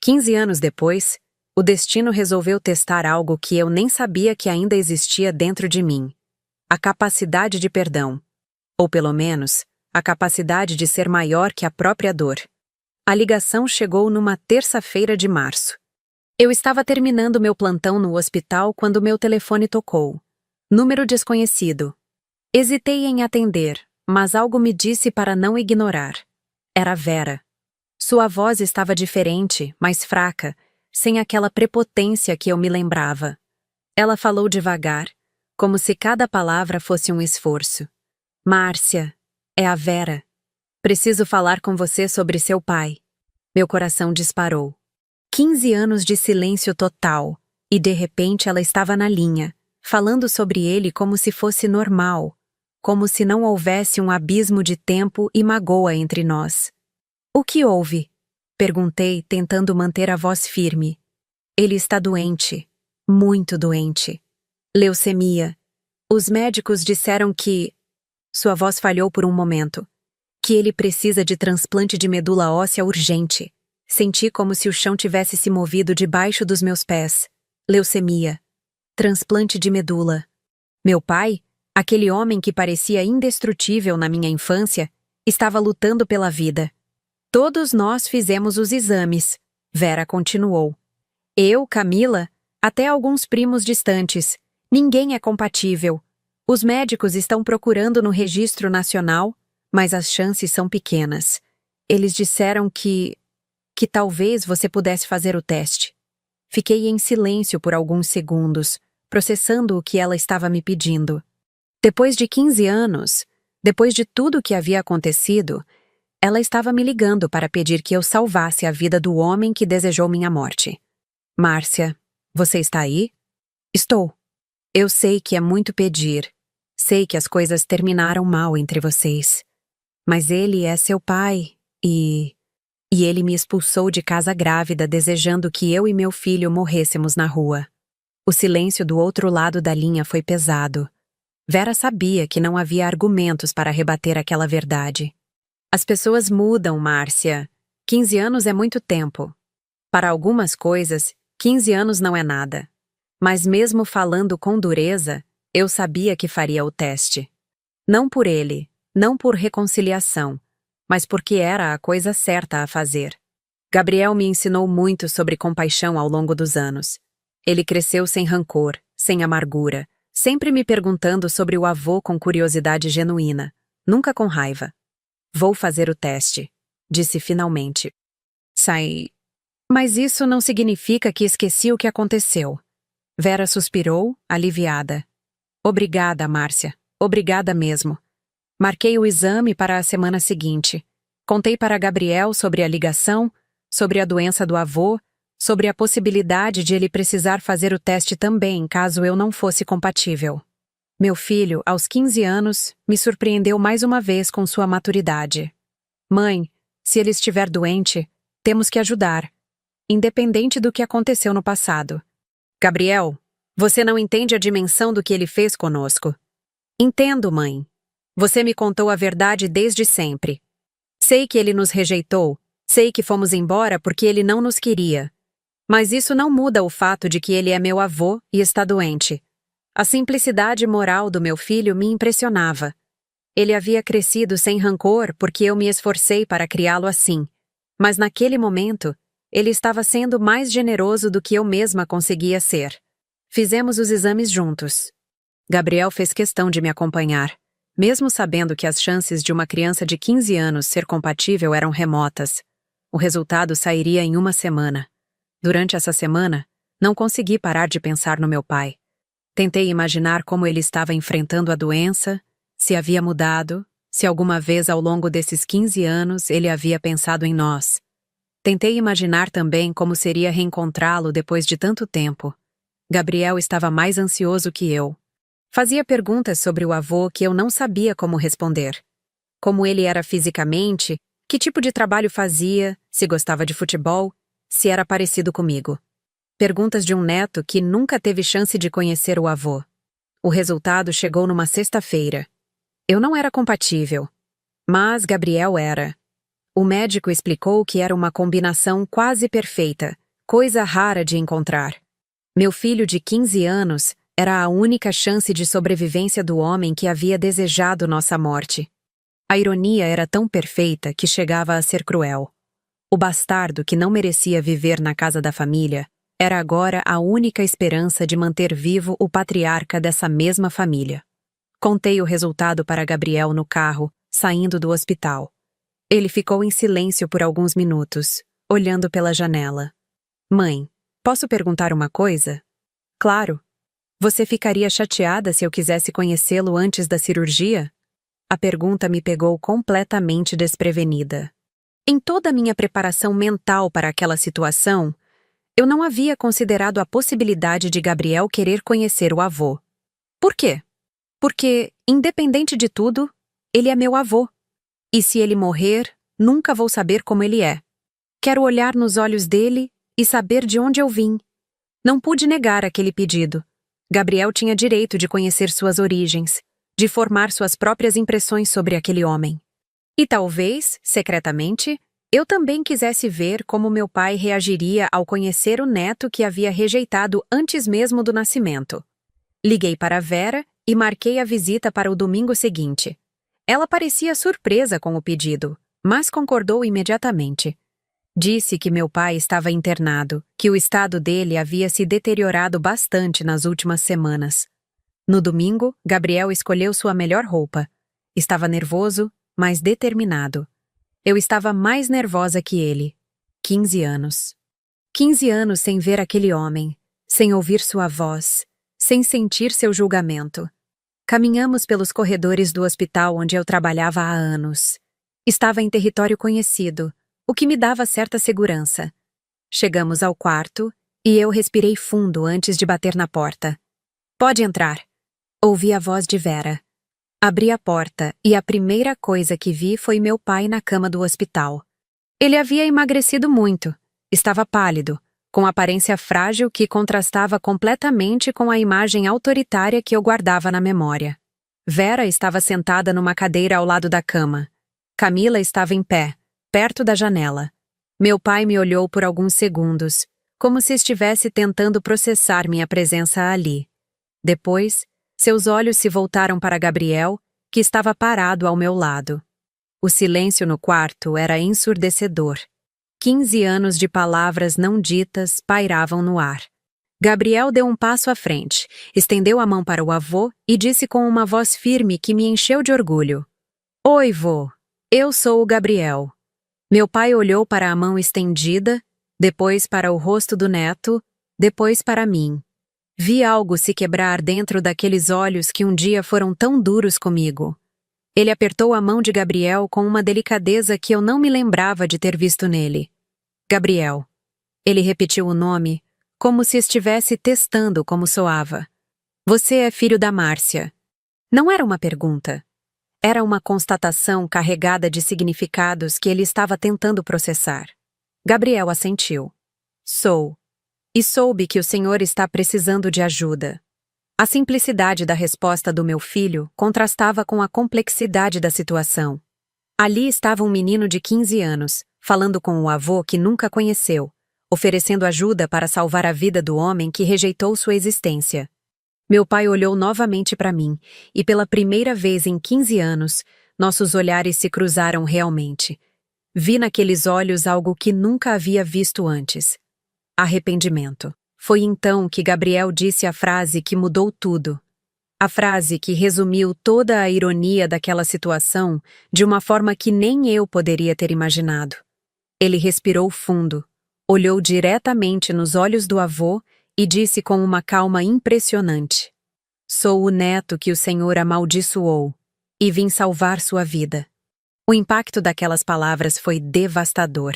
15 anos depois, o destino resolveu testar algo que eu nem sabia que ainda existia dentro de mim. A capacidade de perdão. Ou pelo menos, a capacidade de ser maior que a própria dor. A ligação chegou numa terça-feira de março. Eu estava terminando meu plantão no hospital quando meu telefone tocou. Número desconhecido. Hesitei em atender, mas algo me disse para não ignorar. Era Vera. Sua voz estava diferente, mais fraca, sem aquela prepotência que eu me lembrava. Ela falou devagar, como se cada palavra fosse um esforço. Márcia, é a Vera. Preciso falar com você sobre seu pai. Meu coração disparou. 15 anos de silêncio total, e de repente ela estava na linha, falando sobre ele como se fosse normal, como se não houvesse um abismo de tempo e magoa entre nós. O que houve? Perguntei, tentando manter a voz firme. Ele está doente, muito doente. Leucemia. Os médicos disseram que... Sua voz falhou por um momento. Que ele precisa de transplante de medula óssea urgente. Senti como se o chão tivesse se movido debaixo dos meus pés. Leucemia. Transplante de medula. Meu pai, aquele homem que parecia indestrutível na minha infância, estava lutando pela vida. Todos nós fizemos os exames. Vera continuou. Eu, Camila, até alguns primos distantes. Ninguém é compatível. Os médicos estão procurando no registro nacional, mas as chances são pequenas. Eles disseram que talvez você pudesse fazer o teste. Fiquei em silêncio por alguns segundos, processando o que ela estava me pedindo. Depois de 15 anos, depois de tudo o que havia acontecido, ela estava me ligando para pedir que eu salvasse a vida do homem que desejou minha morte. Márcia, você está aí? Estou. Eu sei que é muito pedir. Sei que as coisas terminaram mal entre vocês. Mas ele é seu pai e ele me expulsou de casa grávida desejando que eu e meu filho morrêssemos na rua. O silêncio do outro lado da linha foi pesado. Vera sabia que não havia argumentos para rebater aquela verdade. As pessoas mudam, Márcia. 15 anos é muito tempo. Para algumas coisas, 15 anos não é nada. Mas mesmo falando com dureza, eu sabia que faria o teste. Não por ele, não por reconciliação, mas porque era a coisa certa a fazer. Gabriel me ensinou muito sobre compaixão ao longo dos anos. Ele cresceu sem rancor, sem amargura, sempre me perguntando sobre o avô com curiosidade genuína, nunca com raiva. Vou fazer o teste, disse finalmente. Mas isso não significa que esqueci o que aconteceu. Vera suspirou, aliviada. Obrigada, Márcia. Obrigada mesmo. Marquei o exame para a semana seguinte. Contei para Gabriel sobre a ligação, sobre a doença do avô, sobre a possibilidade de ele precisar fazer o teste também, caso eu não fosse compatível. Meu filho, aos 15 anos, me surpreendeu mais uma vez com sua maturidade. Mãe, se ele estiver doente, temos que ajudar, independente do que aconteceu no passado. Gabriel, você não entende a dimensão do que ele fez conosco. Entendo, mãe. Você me contou a verdade desde sempre. Sei que ele nos rejeitou, sei que fomos embora porque ele não nos queria. Mas isso não muda o fato de que ele é meu avô e está doente. A simplicidade moral do meu filho me impressionava. Ele havia crescido sem rancor porque eu me esforcei para criá-lo assim. Mas naquele momento, ele estava sendo mais generoso do que eu mesma conseguia ser. Fizemos os exames juntos. Gabriel fez questão de me acompanhar, mesmo sabendo que as chances de uma criança de 15 anos ser compatível eram remotas. O resultado sairia em uma semana. Durante essa semana, não consegui parar de pensar no meu pai. Tentei imaginar como ele estava enfrentando a doença, se havia mudado, se alguma vez ao longo desses 15 anos ele havia pensado em nós. Tentei imaginar também como seria reencontrá-lo depois de tanto tempo. Gabriel estava mais ansioso que eu. Fazia perguntas sobre o avô que eu não sabia como responder. Como ele era fisicamente, que tipo de trabalho fazia, se gostava de futebol, se era parecido comigo. Perguntas de um neto que nunca teve chance de conhecer o avô. O resultado chegou numa sexta-feira. Eu não era compatível, mas Gabriel era. O médico explicou que era uma combinação quase perfeita, coisa rara de encontrar. Meu filho de 15 anos era a única chance de sobrevivência do homem que havia desejado nossa morte. A ironia era tão perfeita que chegava a ser cruel. O bastardo que não merecia viver na casa da família era agora a única esperança de manter vivo o patriarca dessa mesma família. Contei o resultado para Gabriel no carro, saindo do hospital. Ele ficou em silêncio por alguns minutos, olhando pela janela. Mãe, posso perguntar uma coisa? Claro. Você ficaria chateada se eu quisesse conhecê-lo antes da cirurgia? A pergunta me pegou completamente desprevenida. Em toda a minha preparação mental para aquela situação, eu não havia considerado a possibilidade de Gabriel querer conhecer o avô. Por quê? Porque, independente de tudo, ele é meu avô. E se ele morrer, nunca vou saber como ele é. Quero olhar nos olhos dele e saber de onde eu vim. Não pude negar aquele pedido. Gabriel tinha direito de conhecer suas origens, de formar suas próprias impressões sobre aquele homem. E talvez, secretamente, eu também quisesse ver como meu pai reagiria ao conhecer o neto que havia rejeitado antes mesmo do nascimento. Liguei para Vera e marquei a visita para o domingo seguinte. Ela parecia surpresa com o pedido, mas concordou imediatamente. Disse que meu pai estava internado, que o estado dele havia se deteriorado bastante nas últimas semanas. No domingo, Gabriel escolheu sua melhor roupa. Estava nervoso, mas determinado. Eu estava mais nervosa que ele. 15 anos. 15 anos sem ver aquele homem, sem ouvir sua voz, sem sentir seu julgamento. Caminhamos pelos corredores do hospital onde eu trabalhava há anos. Estava em território conhecido, o que me dava certa segurança. Chegamos ao quarto e eu respirei fundo antes de bater na porta. Pode entrar. Ouvi a voz de Vera. Abri a porta e a primeira coisa que vi foi meu pai na cama do hospital. Ele havia emagrecido muito. Estava pálido, com aparência frágil que contrastava completamente com a imagem autoritária que eu guardava na memória. Vera estava sentada numa cadeira ao lado da cama. Camila estava em pé, perto da janela. Meu pai me olhou por alguns segundos, como se estivesse tentando processar minha presença ali. Depois, seus olhos se voltaram para Gabriel, que estava parado ao meu lado. O silêncio no quarto era ensurdecedor. 15 anos de palavras não ditas pairavam no ar. Gabriel deu um passo à frente, estendeu a mão para o avô e disse com uma voz firme que me encheu de orgulho. Oi, vô. Eu sou o Gabriel. Meu pai olhou para a mão estendida, depois para o rosto do neto, depois para mim. Vi algo se quebrar dentro daqueles olhos que um dia foram tão duros comigo. Ele apertou a mão de Gabriel com uma delicadeza que eu não me lembrava de ter visto nele. Gabriel. Ele repetiu o nome, como se estivesse testando como soava. Você é filho da Márcia. Não era uma pergunta. Era uma constatação carregada de significados que ele estava tentando processar. Gabriel assentiu. Sou. E soube que o senhor está precisando de ajuda. A simplicidade da resposta do meu filho contrastava com a complexidade da situação. Ali estava um menino de 15 anos, falando com o avô que nunca conheceu, oferecendo ajuda para salvar a vida do homem que rejeitou sua existência. Meu pai olhou novamente para mim, e pela primeira vez em 15 anos, nossos olhares se cruzaram realmente. Vi naqueles olhos algo que nunca havia visto antes. Arrependimento. Foi então que Gabriel disse a frase que mudou tudo. A frase que resumiu toda a ironia daquela situação de uma forma que nem eu poderia ter imaginado. Ele respirou fundo, olhou diretamente nos olhos do avô e disse com uma calma impressionante: Sou o neto que o Senhor amaldiçoou, e vim salvar sua vida. O impacto daquelas palavras foi devastador.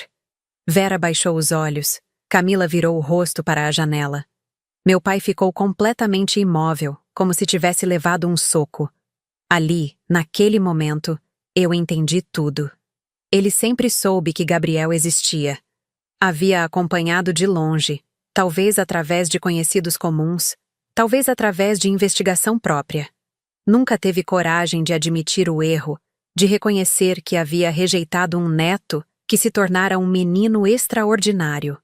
Vera baixou os olhos. Camila virou o rosto para a janela. Meu pai ficou completamente imóvel, como se tivesse levado um soco. Ali, naquele momento, eu entendi tudo. Ele sempre soube que Gabriel existia. Havia acompanhado de longe, talvez através de conhecidos comuns, talvez através de investigação própria. Nunca teve coragem de admitir o erro, de reconhecer que havia rejeitado um neto que se tornara um menino extraordinário.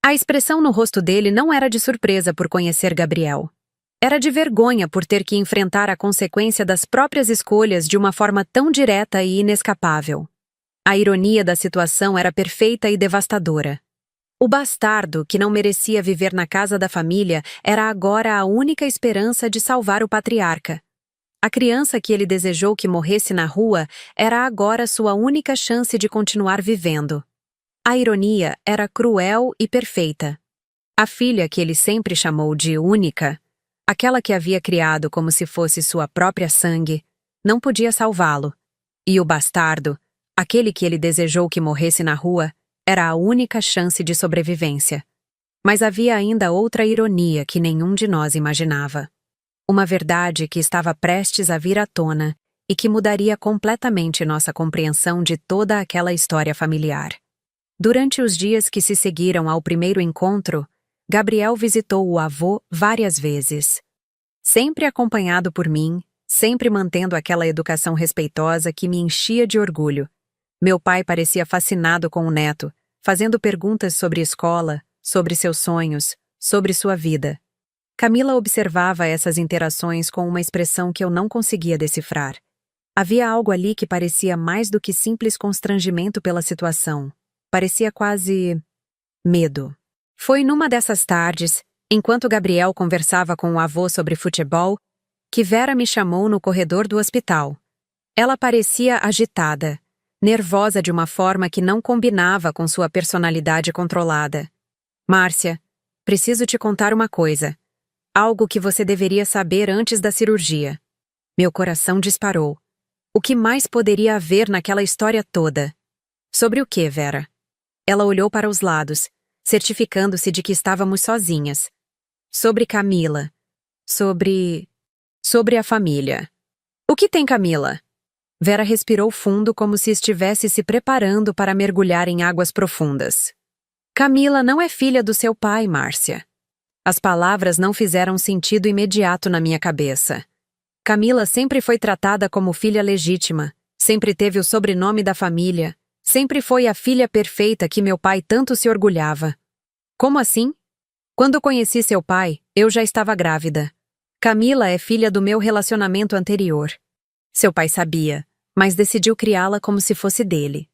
A expressão no rosto dele não era de surpresa por conhecer Gabriel. Era de vergonha por ter que enfrentar a consequência das próprias escolhas de uma forma tão direta e inescapável. A ironia da situação era perfeita e devastadora. O bastardo, que não merecia viver na casa da família, era agora a única esperança de salvar o patriarca. A criança que ele desejou que morresse na rua era agora sua única chance de continuar vivendo. A ironia era cruel e perfeita. A filha que ele sempre chamou de única, aquela que havia criado como se fosse sua própria sangue, não podia salvá-lo. E o bastardo, aquele que ele desejou que morresse na rua, era a única chance de sobrevivência. Mas havia ainda outra ironia que nenhum de nós imaginava. Uma verdade que estava prestes a vir à tona e que mudaria completamente nossa compreensão de toda aquela história familiar. Durante os dias que se seguiram ao primeiro encontro, Gabriel visitou o avô várias vezes. Sempre acompanhado por mim, sempre mantendo aquela educação respeitosa que me enchia de orgulho. Meu pai parecia fascinado com o neto, fazendo perguntas sobre escola, sobre seus sonhos, sobre sua vida. Camila observava essas interações com uma expressão que eu não conseguia decifrar. Havia algo ali que parecia mais do que simples constrangimento pela situação. Parecia quase medo. Foi numa dessas tardes, enquanto Gabriel conversava com o avô sobre futebol, que Vera me chamou no corredor do hospital. Ela parecia agitada, nervosa de uma forma que não combinava com sua personalidade controlada. Márcia, preciso te contar uma coisa. Algo que você deveria saber antes da cirurgia. Meu coração disparou. O que mais poderia haver naquela história toda? Sobre o que, Vera? Ela olhou para os lados, certificando-se de que estávamos sozinhas. Sobre Camila. Sobre a família. O que tem Camila? Vera respirou fundo como se estivesse se preparando para mergulhar em águas profundas. Camila não é filha do seu pai, Márcia. As palavras não fizeram sentido imediato na minha cabeça. Camila sempre foi tratada como filha legítima, sempre teve o sobrenome da família, sempre foi a filha perfeita que meu pai tanto se orgulhava. Como assim? Quando conheci seu pai, eu já estava grávida. Camila é filha do meu relacionamento anterior. Seu pai sabia, mas decidiu criá-la como se fosse dele.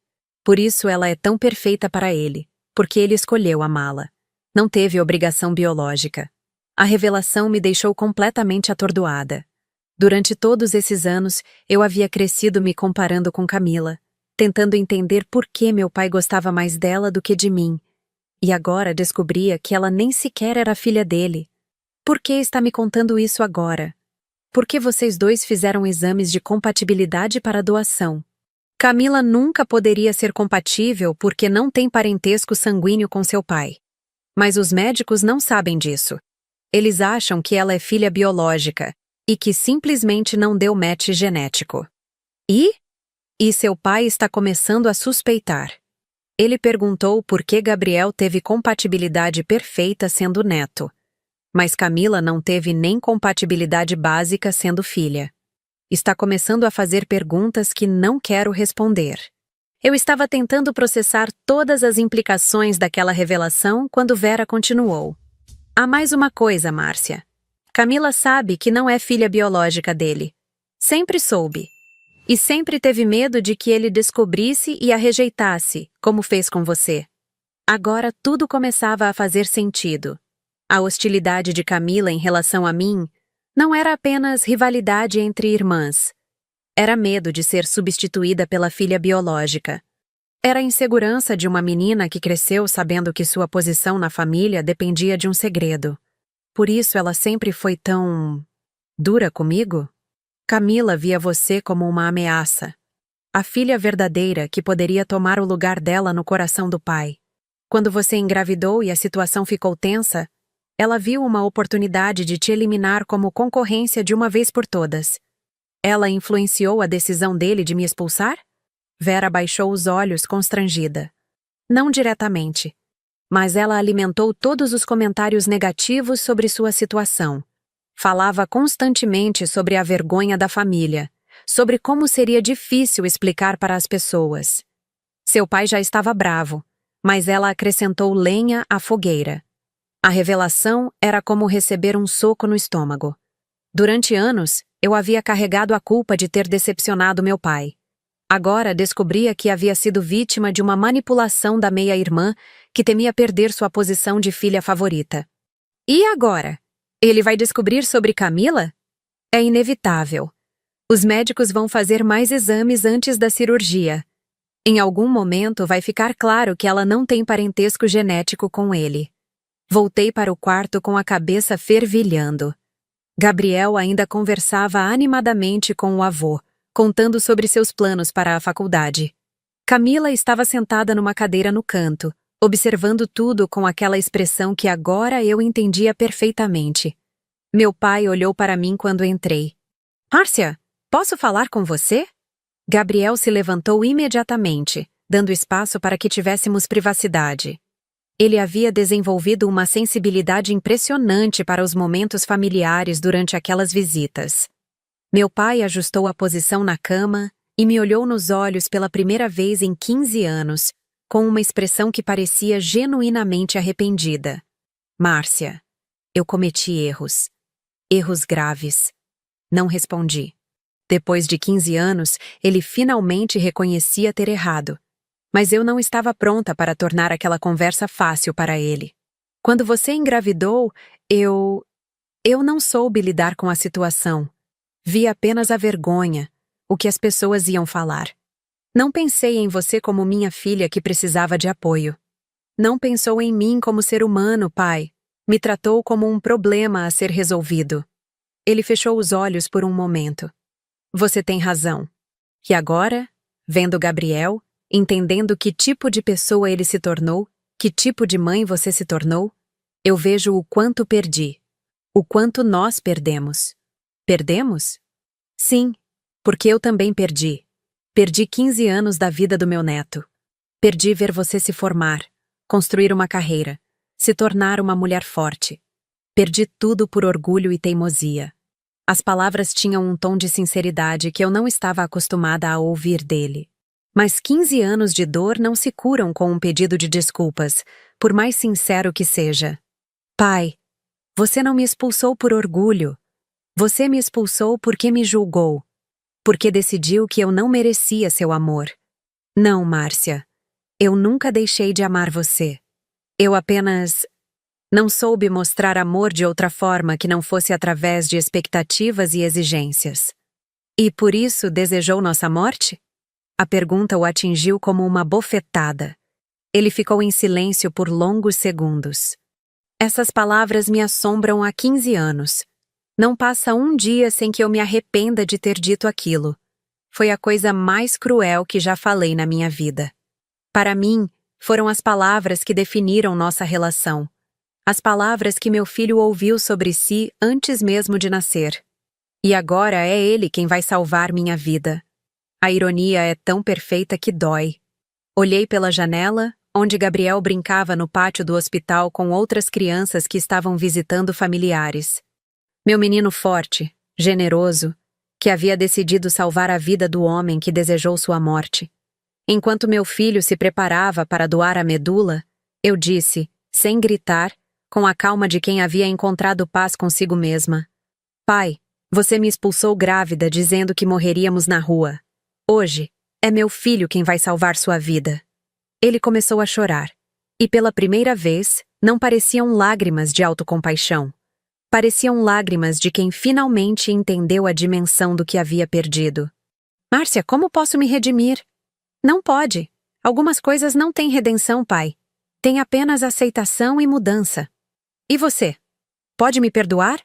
Por isso ela é tão perfeita para ele, porque ele escolheu amá-la. Não teve obrigação biológica. A revelação me deixou completamente atordoada. Durante todos esses anos, eu havia crescido me comparando com Camila, tentando entender por que meu pai gostava mais dela do que de mim. E agora descobria que ela nem sequer era filha dele. Por que está me contando isso agora? Por que vocês dois fizeram exames de compatibilidade para a doação? Camila nunca poderia ser compatível porque não tem parentesco sanguíneo com seu pai. Mas os médicos não sabem disso. Eles acham que ela é filha biológica e que simplesmente não deu match genético. E seu pai está começando a suspeitar. Ele perguntou por que Gabriel teve compatibilidade perfeita sendo neto. Mas Camila não teve nem compatibilidade básica sendo filha. Está começando a fazer perguntas que não quero responder. Eu estava tentando processar todas as implicações daquela revelação quando Vera continuou. Há mais uma coisa, Márcia. Camila sabe que não é filha biológica dele. Sempre soube. E sempre teve medo de que ele descobrisse e a rejeitasse, como fez com você. Agora tudo começava a fazer sentido. A hostilidade de Camila em relação a mim não era apenas rivalidade entre irmãs. Era medo de ser substituída pela filha biológica. Era a insegurança de uma menina que cresceu sabendo que sua posição na família dependia de um segredo. Por isso ela sempre foi tão dura comigo? Camila via você como uma ameaça. A filha verdadeira que poderia tomar o lugar dela no coração do pai. Quando você engravidou e a situação ficou tensa, ela viu uma oportunidade de te eliminar como concorrência de uma vez por todas. Ela influenciou a decisão dele de me expulsar? Vera baixou os olhos constrangida. Não diretamente, mas ela alimentou todos os comentários negativos sobre sua situação. Falava constantemente sobre a vergonha da família, sobre como seria difícil explicar para as pessoas. Seu pai já estava bravo, mas ela acrescentou lenha à fogueira. A revelação era como receber um soco no estômago. Durante anos, eu havia carregado a culpa de ter decepcionado meu pai. Agora descobria que havia sido vítima de uma manipulação da meia-irmã que temia perder sua posição de filha favorita. E agora? Ele vai descobrir sobre Camila? É inevitável. Os médicos vão fazer mais exames antes da cirurgia. Em algum momento vai ficar claro que ela não tem parentesco genético com ele. Voltei para o quarto com a cabeça fervilhando. Gabriel ainda conversava animadamente com o avô, contando sobre seus planos para a faculdade. Camila estava sentada numa cadeira no canto, observando tudo com aquela expressão que agora eu entendia perfeitamente. Meu pai olhou para mim quando entrei. Márcia, posso falar com você? Gabriel se levantou imediatamente, dando espaço para que tivéssemos privacidade. Ele havia desenvolvido uma sensibilidade impressionante para os momentos familiares durante aquelas visitas. Meu pai ajustou a posição na cama e me olhou nos olhos pela primeira vez em 15 anos, com uma expressão que parecia genuinamente arrependida. Márcia, eu cometi erros. Erros graves. Não respondi. Depois de 15 anos, ele finalmente reconhecia ter errado. Mas eu não estava pronta para tornar aquela conversa fácil para ele. Quando você engravidou, eu não soube lidar com a situação. Vi apenas a vergonha, o que as pessoas iam falar. Não pensei em você como minha filha que precisava de apoio. Não pensou em mim como ser humano, pai. Me tratou como um problema a ser resolvido. Ele fechou os olhos por um momento. Você tem razão. E agora, vendo Gabriel, entendendo que tipo de pessoa ele se tornou, que tipo de mãe você se tornou, eu vejo o quanto perdi. O quanto nós perdemos. Perdemos? Sim, porque eu também perdi. Perdi 15 anos da vida do meu neto. Perdi ver você se formar, construir uma carreira, se tornar uma mulher forte. Perdi tudo por orgulho e teimosia. As palavras tinham um tom de sinceridade que eu não estava acostumada a ouvir dele. Mas 15 anos de dor não se curam com um pedido de desculpas, por mais sincero que seja. Pai, você não me expulsou por orgulho. Você me expulsou porque me julgou. Porque decidiu que eu não merecia seu amor. Não, Márcia. Eu nunca deixei de amar você. Eu apenas não soube mostrar amor de outra forma que não fosse através de expectativas e exigências. E por isso desejou nossa morte? A pergunta o atingiu como uma bofetada. Ele ficou em silêncio por longos segundos. Essas palavras me assombram há 15 anos. Não passa um dia sem que eu me arrependa de ter dito aquilo. Foi a coisa mais cruel que já falei na minha vida. Para mim, foram as palavras que definiram nossa relação. As palavras que meu filho ouviu sobre si antes mesmo de nascer. E agora é ele quem vai salvar minha vida. A ironia é tão perfeita que dói. Olhei pela janela, onde Gabriel brincava no pátio do hospital com outras crianças que estavam visitando familiares. Meu menino forte, generoso, que havia decidido salvar a vida do homem que desejou sua morte. Enquanto meu filho se preparava para doar a medula, eu disse, sem gritar, com a calma de quem havia encontrado paz consigo mesma: Pai, você me expulsou grávida dizendo que morreríamos na rua. Hoje, é meu filho quem vai salvar sua vida. Ele começou a chorar. E pela primeira vez, não pareciam lágrimas de autocompaixão. Pareciam lágrimas de quem finalmente entendeu a dimensão do que havia perdido. Márcia, como posso me redimir? Não pode. Algumas coisas não têm redenção, pai. Tem apenas aceitação e mudança. E você? Pode me perdoar?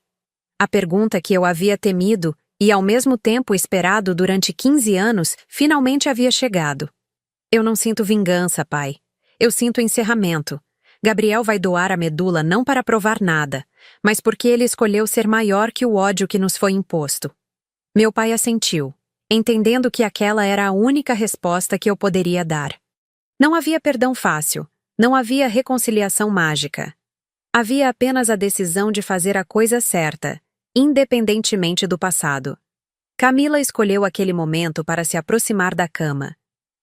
A pergunta que eu havia temido e ao mesmo tempo esperado durante 15 anos finalmente havia chegado. Eu não sinto vingança, pai. Eu sinto encerramento. Gabriel vai doar a medula não para provar nada, mas porque ele escolheu ser maior que o ódio que nos foi imposto. Meu pai assentiu, entendendo que aquela era a única resposta que eu poderia dar. Não havia perdão fácil, não havia reconciliação mágica. Havia apenas a decisão de fazer a coisa certa, independentemente do passado. Camila escolheu aquele momento para se aproximar da cama.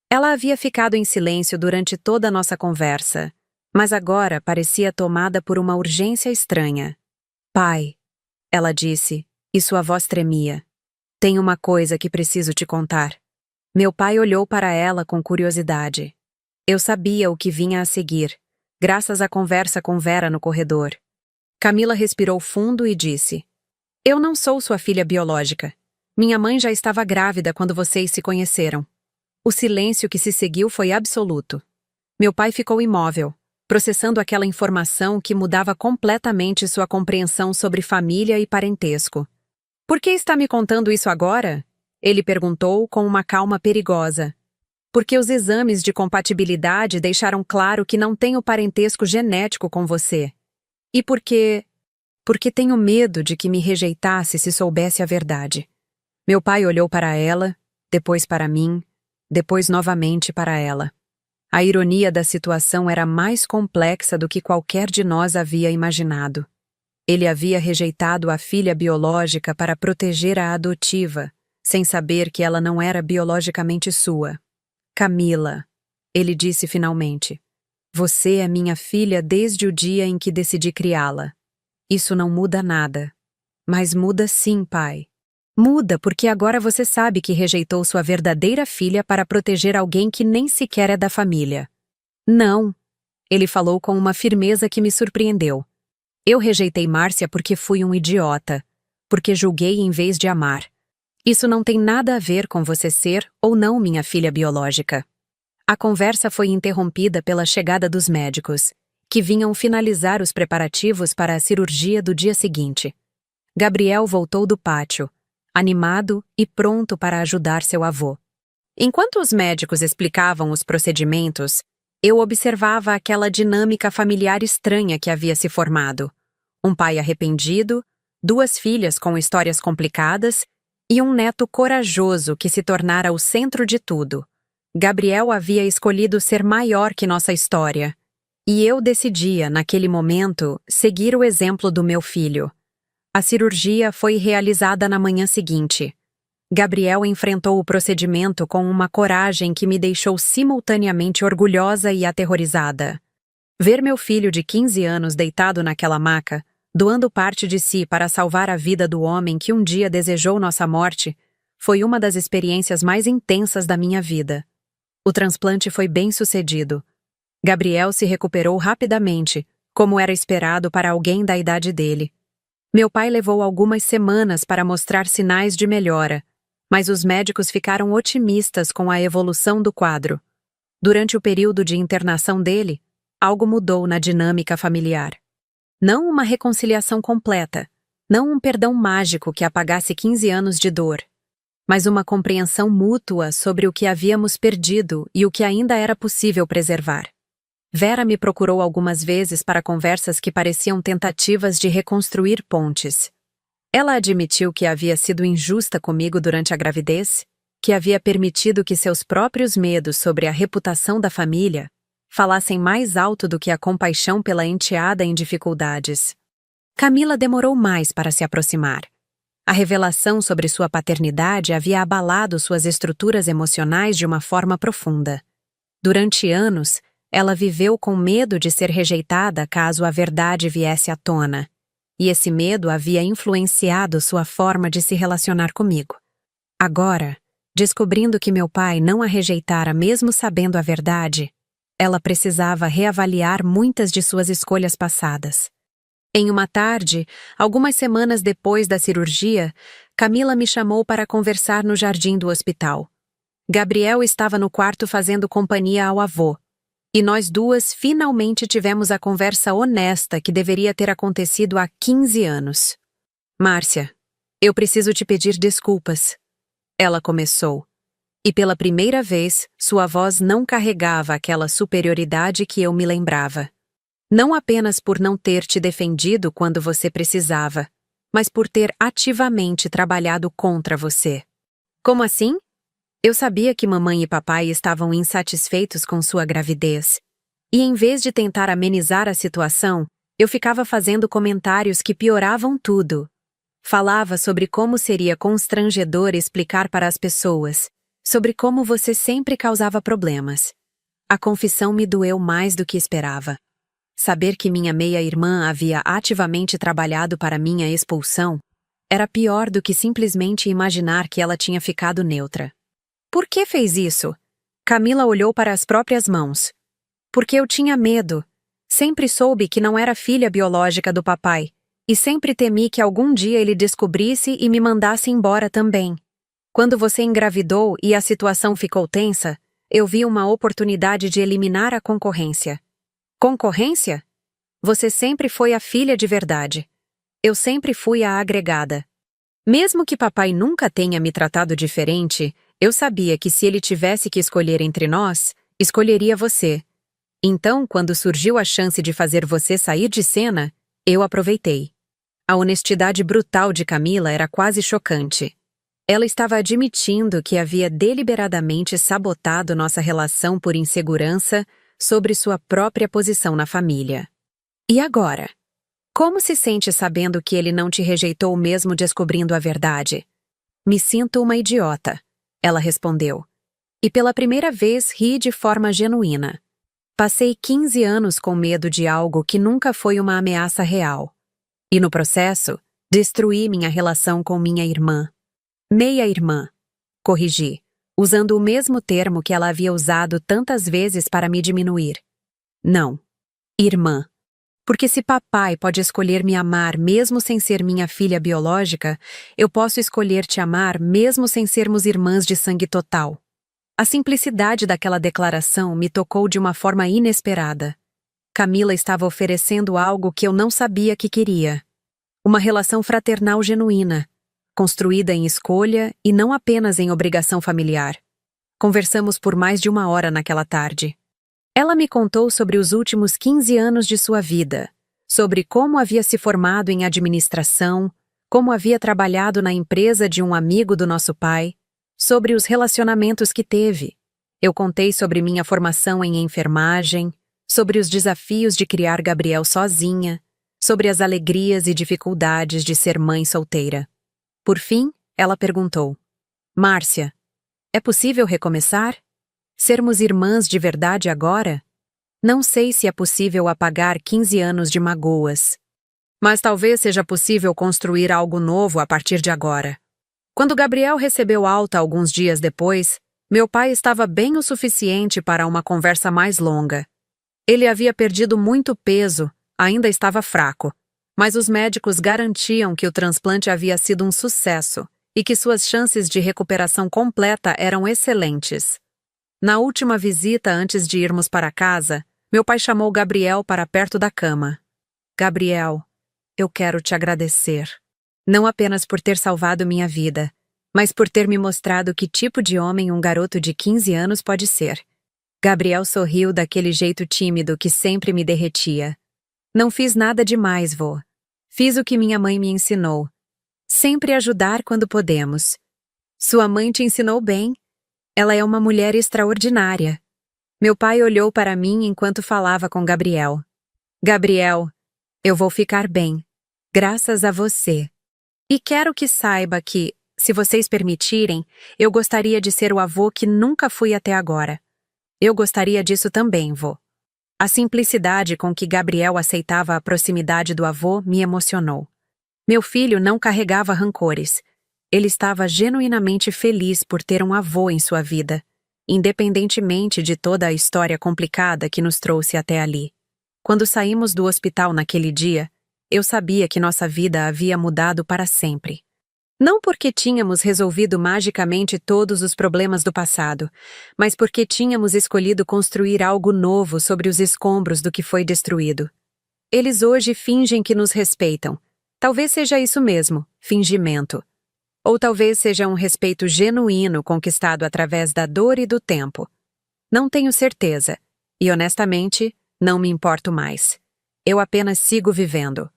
Ela havia ficado em silêncio durante toda a nossa conversa, mas agora parecia tomada por uma urgência estranha. Pai, ela disse, e sua voz tremia. Tem uma coisa que preciso te contar. Meu pai olhou para ela com curiosidade. Eu sabia o que vinha a seguir, graças à conversa com Vera no corredor. Camila respirou fundo e disse: Eu não sou sua filha biológica. Minha mãe já estava grávida quando vocês se conheceram. O silêncio que se seguiu foi absoluto. Meu pai ficou imóvel, processando aquela informação que mudava completamente sua compreensão sobre família e parentesco. Por que está me contando isso agora? Ele perguntou com uma calma perigosa. Porque os exames de compatibilidade deixaram claro que não tenho parentesco genético com você. E porque tenho medo de que me rejeitasse se soubesse a verdade. Meu pai olhou para ela, depois para mim, depois novamente para ela. A ironia da situação era mais complexa do que qualquer de nós havia imaginado. Ele havia rejeitado a filha biológica para proteger a adotiva, sem saber que ela não era biologicamente sua. Camila, ele disse finalmente, você é minha filha desde o dia em que decidi criá-la. Isso não muda nada. Mas muda sim, pai. Muda porque agora você sabe que rejeitou sua verdadeira filha para proteger alguém que nem sequer é da família. Não, ele falou com uma firmeza que me surpreendeu. Eu rejeitei Márcia porque fui um idiota, porque julguei em vez de amar. Isso não tem nada a ver com você ser ou não minha filha biológica. A conversa foi interrompida pela chegada dos médicos, que vinham finalizar os preparativos para a cirurgia do dia seguinte. Gabriel voltou do pátio, animado e pronto para ajudar seu avô. Enquanto os médicos explicavam os procedimentos, eu observava aquela dinâmica familiar estranha que havia se formado. Um pai arrependido, duas filhas com histórias complicadas e um neto corajoso que se tornara o centro de tudo. Gabriel havia escolhido ser maior que nossa história. E eu decidia, naquele momento, seguir o exemplo do meu filho. A cirurgia foi realizada na manhã seguinte. Gabriel enfrentou o procedimento com uma coragem que me deixou simultaneamente orgulhosa e aterrorizada. Ver meu filho de 15 anos deitado naquela maca, doando parte de si para salvar a vida do homem que um dia desejou nossa morte, foi uma das experiências mais intensas da minha vida. O transplante foi bem-sucedido. Gabriel se recuperou rapidamente, como era esperado para alguém da idade dele. Meu pai levou algumas semanas para mostrar sinais de melhora, Mas os médicos ficaram otimistas com a evolução do quadro. Durante o período de internação dele, algo mudou na dinâmica familiar. Não uma reconciliação completa, não um perdão mágico que apagasse 15 anos de dor, mas uma compreensão mútua sobre o que havíamos perdido e o que ainda era possível preservar. Vera me procurou algumas vezes para conversas que pareciam tentativas de reconstruir pontes. Ela admitiu que havia sido injusta comigo durante a gravidez, que havia permitido que seus próprios medos sobre a reputação da família falassem mais alto do que a compaixão pela enteada em dificuldades. Camila demorou mais para se aproximar. A revelação sobre sua paternidade havia abalado suas estruturas emocionais de uma forma profunda. Durante anos, ela viveu com medo de ser rejeitada caso a verdade viesse à tona, e esse medo havia influenciado sua forma de se relacionar comigo. Agora, descobrindo que meu pai não a rejeitara mesmo sabendo a verdade, ela precisava reavaliar muitas de suas escolhas passadas. Em uma tarde, algumas semanas depois da cirurgia, Camila me chamou para conversar no jardim do hospital. Gabriel estava no quarto fazendo companhia ao avô, e nós duas finalmente tivemos a conversa honesta que deveria ter acontecido há 15 anos. Márcia, eu preciso te pedir desculpas. Ela começou. E pela primeira vez, sua voz não carregava aquela superioridade que eu me lembrava. Não apenas por não ter te defendido quando você precisava, mas por ter ativamente trabalhado contra você. Como assim? Eu sabia que mamãe e papai estavam insatisfeitos com sua gravidez. E em vez de tentar amenizar a situação, eu ficava fazendo comentários que pioravam tudo. Falava sobre como seria constrangedor explicar para as pessoas, sobre como você sempre causava problemas. A confissão me doeu mais do que esperava. Saber que minha meia-irmã havia ativamente trabalhado para minha expulsão era pior do que simplesmente imaginar que ela tinha ficado neutra. Por que fez isso? Camila olhou para as próprias mãos. Porque eu tinha medo. Sempre soube que não era filha biológica do papai, e sempre temi que algum dia ele descobrisse e me mandasse embora também. Quando você engravidou e a situação ficou tensa, eu vi uma oportunidade de eliminar a concorrência. Concorrência? Você sempre foi a filha de verdade. Eu sempre fui a agregada. Mesmo que papai nunca tenha me tratado diferente, eu sabia que se ele tivesse que escolher entre nós, escolheria você. Então, quando surgiu a chance de fazer você sair de cena, eu aproveitei. A honestidade brutal de Camila era quase chocante. Ela estava admitindo que havia deliberadamente sabotado nossa relação por insegurança sobre sua própria posição na família. E agora? Como se sente sabendo que ele não te rejeitou mesmo descobrindo a verdade? Me sinto uma idiota, ela respondeu. E pela primeira vez ri de forma genuína. Passei 15 anos com medo de algo que nunca foi uma ameaça real. E no processo, destruí minha relação com minha irmã. Meia-irmã, corrigi, usando o mesmo termo que ela havia usado tantas vezes para me diminuir. Não, irmã. Porque se papai pode escolher me amar mesmo sem ser minha filha biológica, eu posso escolher te amar mesmo sem sermos irmãs de sangue total. A simplicidade daquela declaração me tocou de uma forma inesperada. Camila estava oferecendo algo que eu não sabia que queria. Uma relação fraternal genuína, construída em escolha e não apenas em obrigação familiar. Conversamos por mais de 1 hora naquela tarde. Ela me contou sobre os últimos 15 anos de sua vida, sobre como havia se formado em administração, como havia trabalhado na empresa de um amigo do nosso pai, sobre os relacionamentos que teve. Eu contei sobre minha formação em enfermagem, sobre os desafios de criar Gabriel sozinha, sobre as alegrias e dificuldades de ser mãe solteira. Por fim, ela perguntou: Márcia, é possível recomeçar? Sermos irmãs de verdade agora? Não sei se é possível apagar 15 anos de magoas. Mas talvez seja possível construir algo novo a partir de agora. Quando Gabriel recebeu alta alguns dias depois, meu pai estava bem o suficiente para uma conversa mais longa. Ele havia perdido muito peso, ainda estava fraco, mas os médicos garantiam que o transplante havia sido um sucesso e que suas chances de recuperação completa eram excelentes. Na última visita antes de irmos para casa, meu pai chamou Gabriel para perto da cama. Gabriel, eu quero te agradecer. Não apenas por ter salvado minha vida, mas por ter me mostrado que tipo de homem um garoto de 15 anos pode ser. Gabriel sorriu daquele jeito tímido que sempre me derretia. Não fiz nada demais, vô. Fiz o que minha mãe me ensinou. Sempre ajudar quando podemos. Sua mãe te ensinou bem. Ela é uma mulher extraordinária. Meu pai olhou para mim enquanto falava com Gabriel. Gabriel, eu vou ficar bem, graças a você. E quero que saiba que, se vocês permitirem, eu gostaria de ser o avô que nunca fui até agora. Eu gostaria disso também, vô. A simplicidade com que Gabriel aceitava a proximidade do avô me emocionou. Meu filho não carregava rancores. Ele estava genuinamente feliz por ter um avô em sua vida, independentemente de toda a história complicada que nos trouxe até ali. Quando saímos do hospital naquele dia, eu sabia que nossa vida havia mudado para sempre. Não porque tínhamos resolvido magicamente todos os problemas do passado, mas porque tínhamos escolhido construir algo novo sobre os escombros do que foi destruído. Eles hoje fingem que nos respeitam. Talvez seja isso mesmo, fingimento. Ou talvez seja um respeito genuíno conquistado através da dor e do tempo. Não tenho certeza, e honestamente, não me importo mais. Eu apenas sigo vivendo.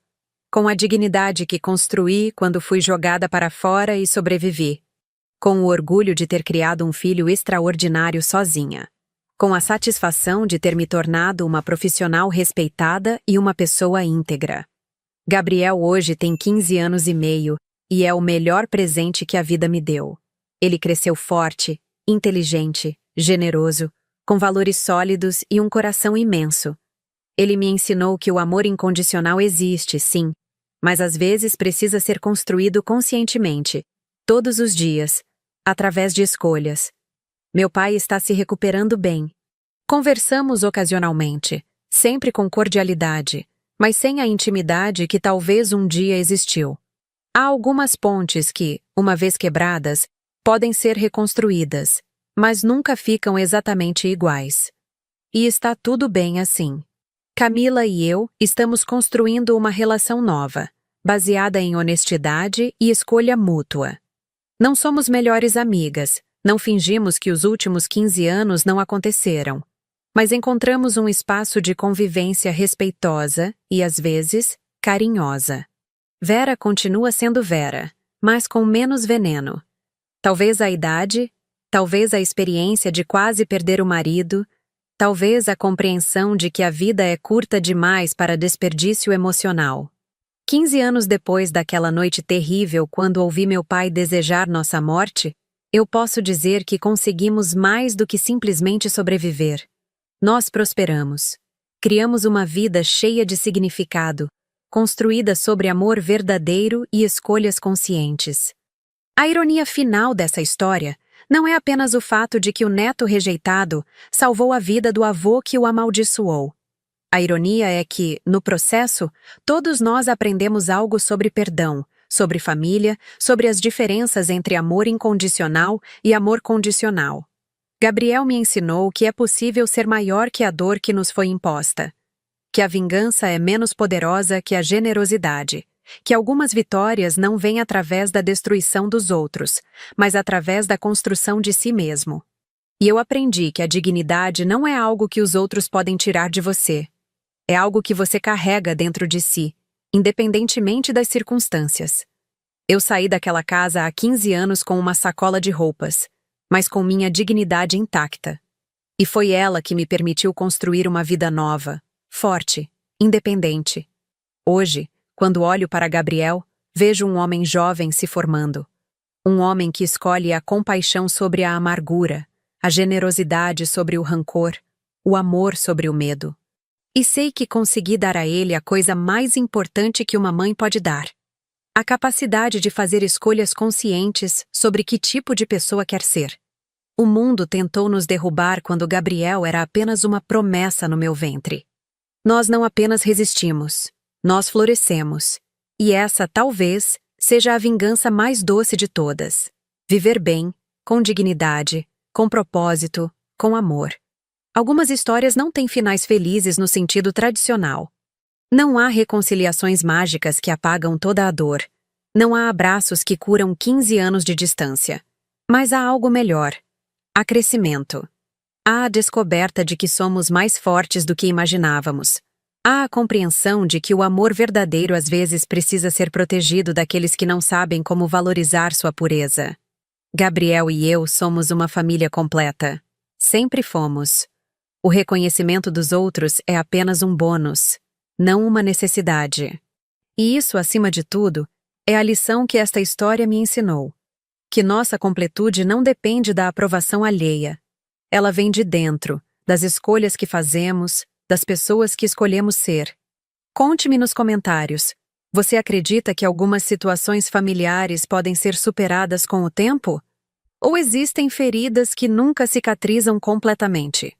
Com a dignidade que construí quando fui jogada para fora e sobrevivi. Com o orgulho de ter criado um filho extraordinário sozinha. Com a satisfação de ter me tornado uma profissional respeitada e uma pessoa íntegra. Gabriel hoje tem 15 anos e meio e é o melhor presente que a vida me deu. Ele cresceu forte, inteligente, generoso, com valores sólidos e um coração imenso. Ele me ensinou que o amor incondicional existe, sim, mas às vezes precisa ser construído conscientemente, todos os dias, através de escolhas. Meu pai está se recuperando bem. Conversamos ocasionalmente, sempre com cordialidade, mas sem a intimidade que talvez um dia existiu. Há algumas pontes que, uma vez quebradas, podem ser reconstruídas, mas nunca ficam exatamente iguais. E está tudo bem assim. Camila e eu estamos construindo uma relação nova, baseada em honestidade e escolha mútua. Não somos melhores amigas, não fingimos que os últimos 15 anos não aconteceram, mas encontramos um espaço de convivência respeitosa e, às vezes, carinhosa. Vera continua sendo Vera, mas com menos veneno. Talvez a idade, talvez a experiência de quase perder o marido, talvez a compreensão de que a vida é curta demais para desperdício emocional. 15 anos depois daquela noite terrível quando ouvi meu pai desejar nossa morte, eu posso dizer que conseguimos mais do que simplesmente sobreviver. Nós prosperamos. Criamos uma vida cheia de significado, construída sobre amor verdadeiro e escolhas conscientes. A ironia final dessa história não é apenas o fato de que o neto rejeitado salvou a vida do avô que o amaldiçoou. A ironia é que, no processo, todos nós aprendemos algo sobre perdão, sobre família, sobre as diferenças entre amor incondicional e amor condicional. Gabriel me ensinou que é possível ser maior que a dor que nos foi imposta, que a vingança é menos poderosa que a generosidade, que algumas vitórias não vêm através da destruição dos outros, mas através da construção de si mesmo. E eu aprendi que a dignidade não é algo que os outros podem tirar de você. É algo que você carrega dentro de si, independentemente das circunstâncias. Eu saí daquela casa há 15 anos com uma sacola de roupas, mas com minha dignidade intacta. E foi ela que me permitiu construir uma vida nova, forte, independente. Hoje, quando olho para Gabriel, vejo um homem jovem se formando. Um homem que escolhe a compaixão sobre a amargura, a generosidade sobre o rancor, o amor sobre o medo. E sei que consegui dar a ele a coisa mais importante que uma mãe pode dar. A capacidade de fazer escolhas conscientes sobre que tipo de pessoa quer ser. O mundo tentou nos derrubar quando Gabriel era apenas uma promessa no meu ventre. Nós não apenas resistimos, nós florescemos. E essa, talvez, seja a vingança mais doce de todas. Viver bem, com dignidade, com propósito, com amor. Algumas histórias não têm finais felizes no sentido tradicional. Não há reconciliações mágicas que apagam toda a dor. Não há abraços que curam 15 anos de distância. Mas há algo melhor. Há crescimento. Há a descoberta de que somos mais fortes do que imaginávamos. Há a compreensão de que o amor verdadeiro às vezes precisa ser protegido daqueles que não sabem como valorizar sua pureza. Gabriel e eu somos uma família completa. Sempre fomos. O reconhecimento dos outros é apenas um bônus, não uma necessidade. E isso, acima de tudo, é a lição que esta história me ensinou. Que nossa completude não depende da aprovação alheia. Ela vem de dentro, das escolhas que fazemos, das pessoas que escolhemos ser. Conte-me nos comentários. Você acredita que algumas situações familiares podem ser superadas com o tempo? Ou existem feridas que nunca cicatrizam completamente?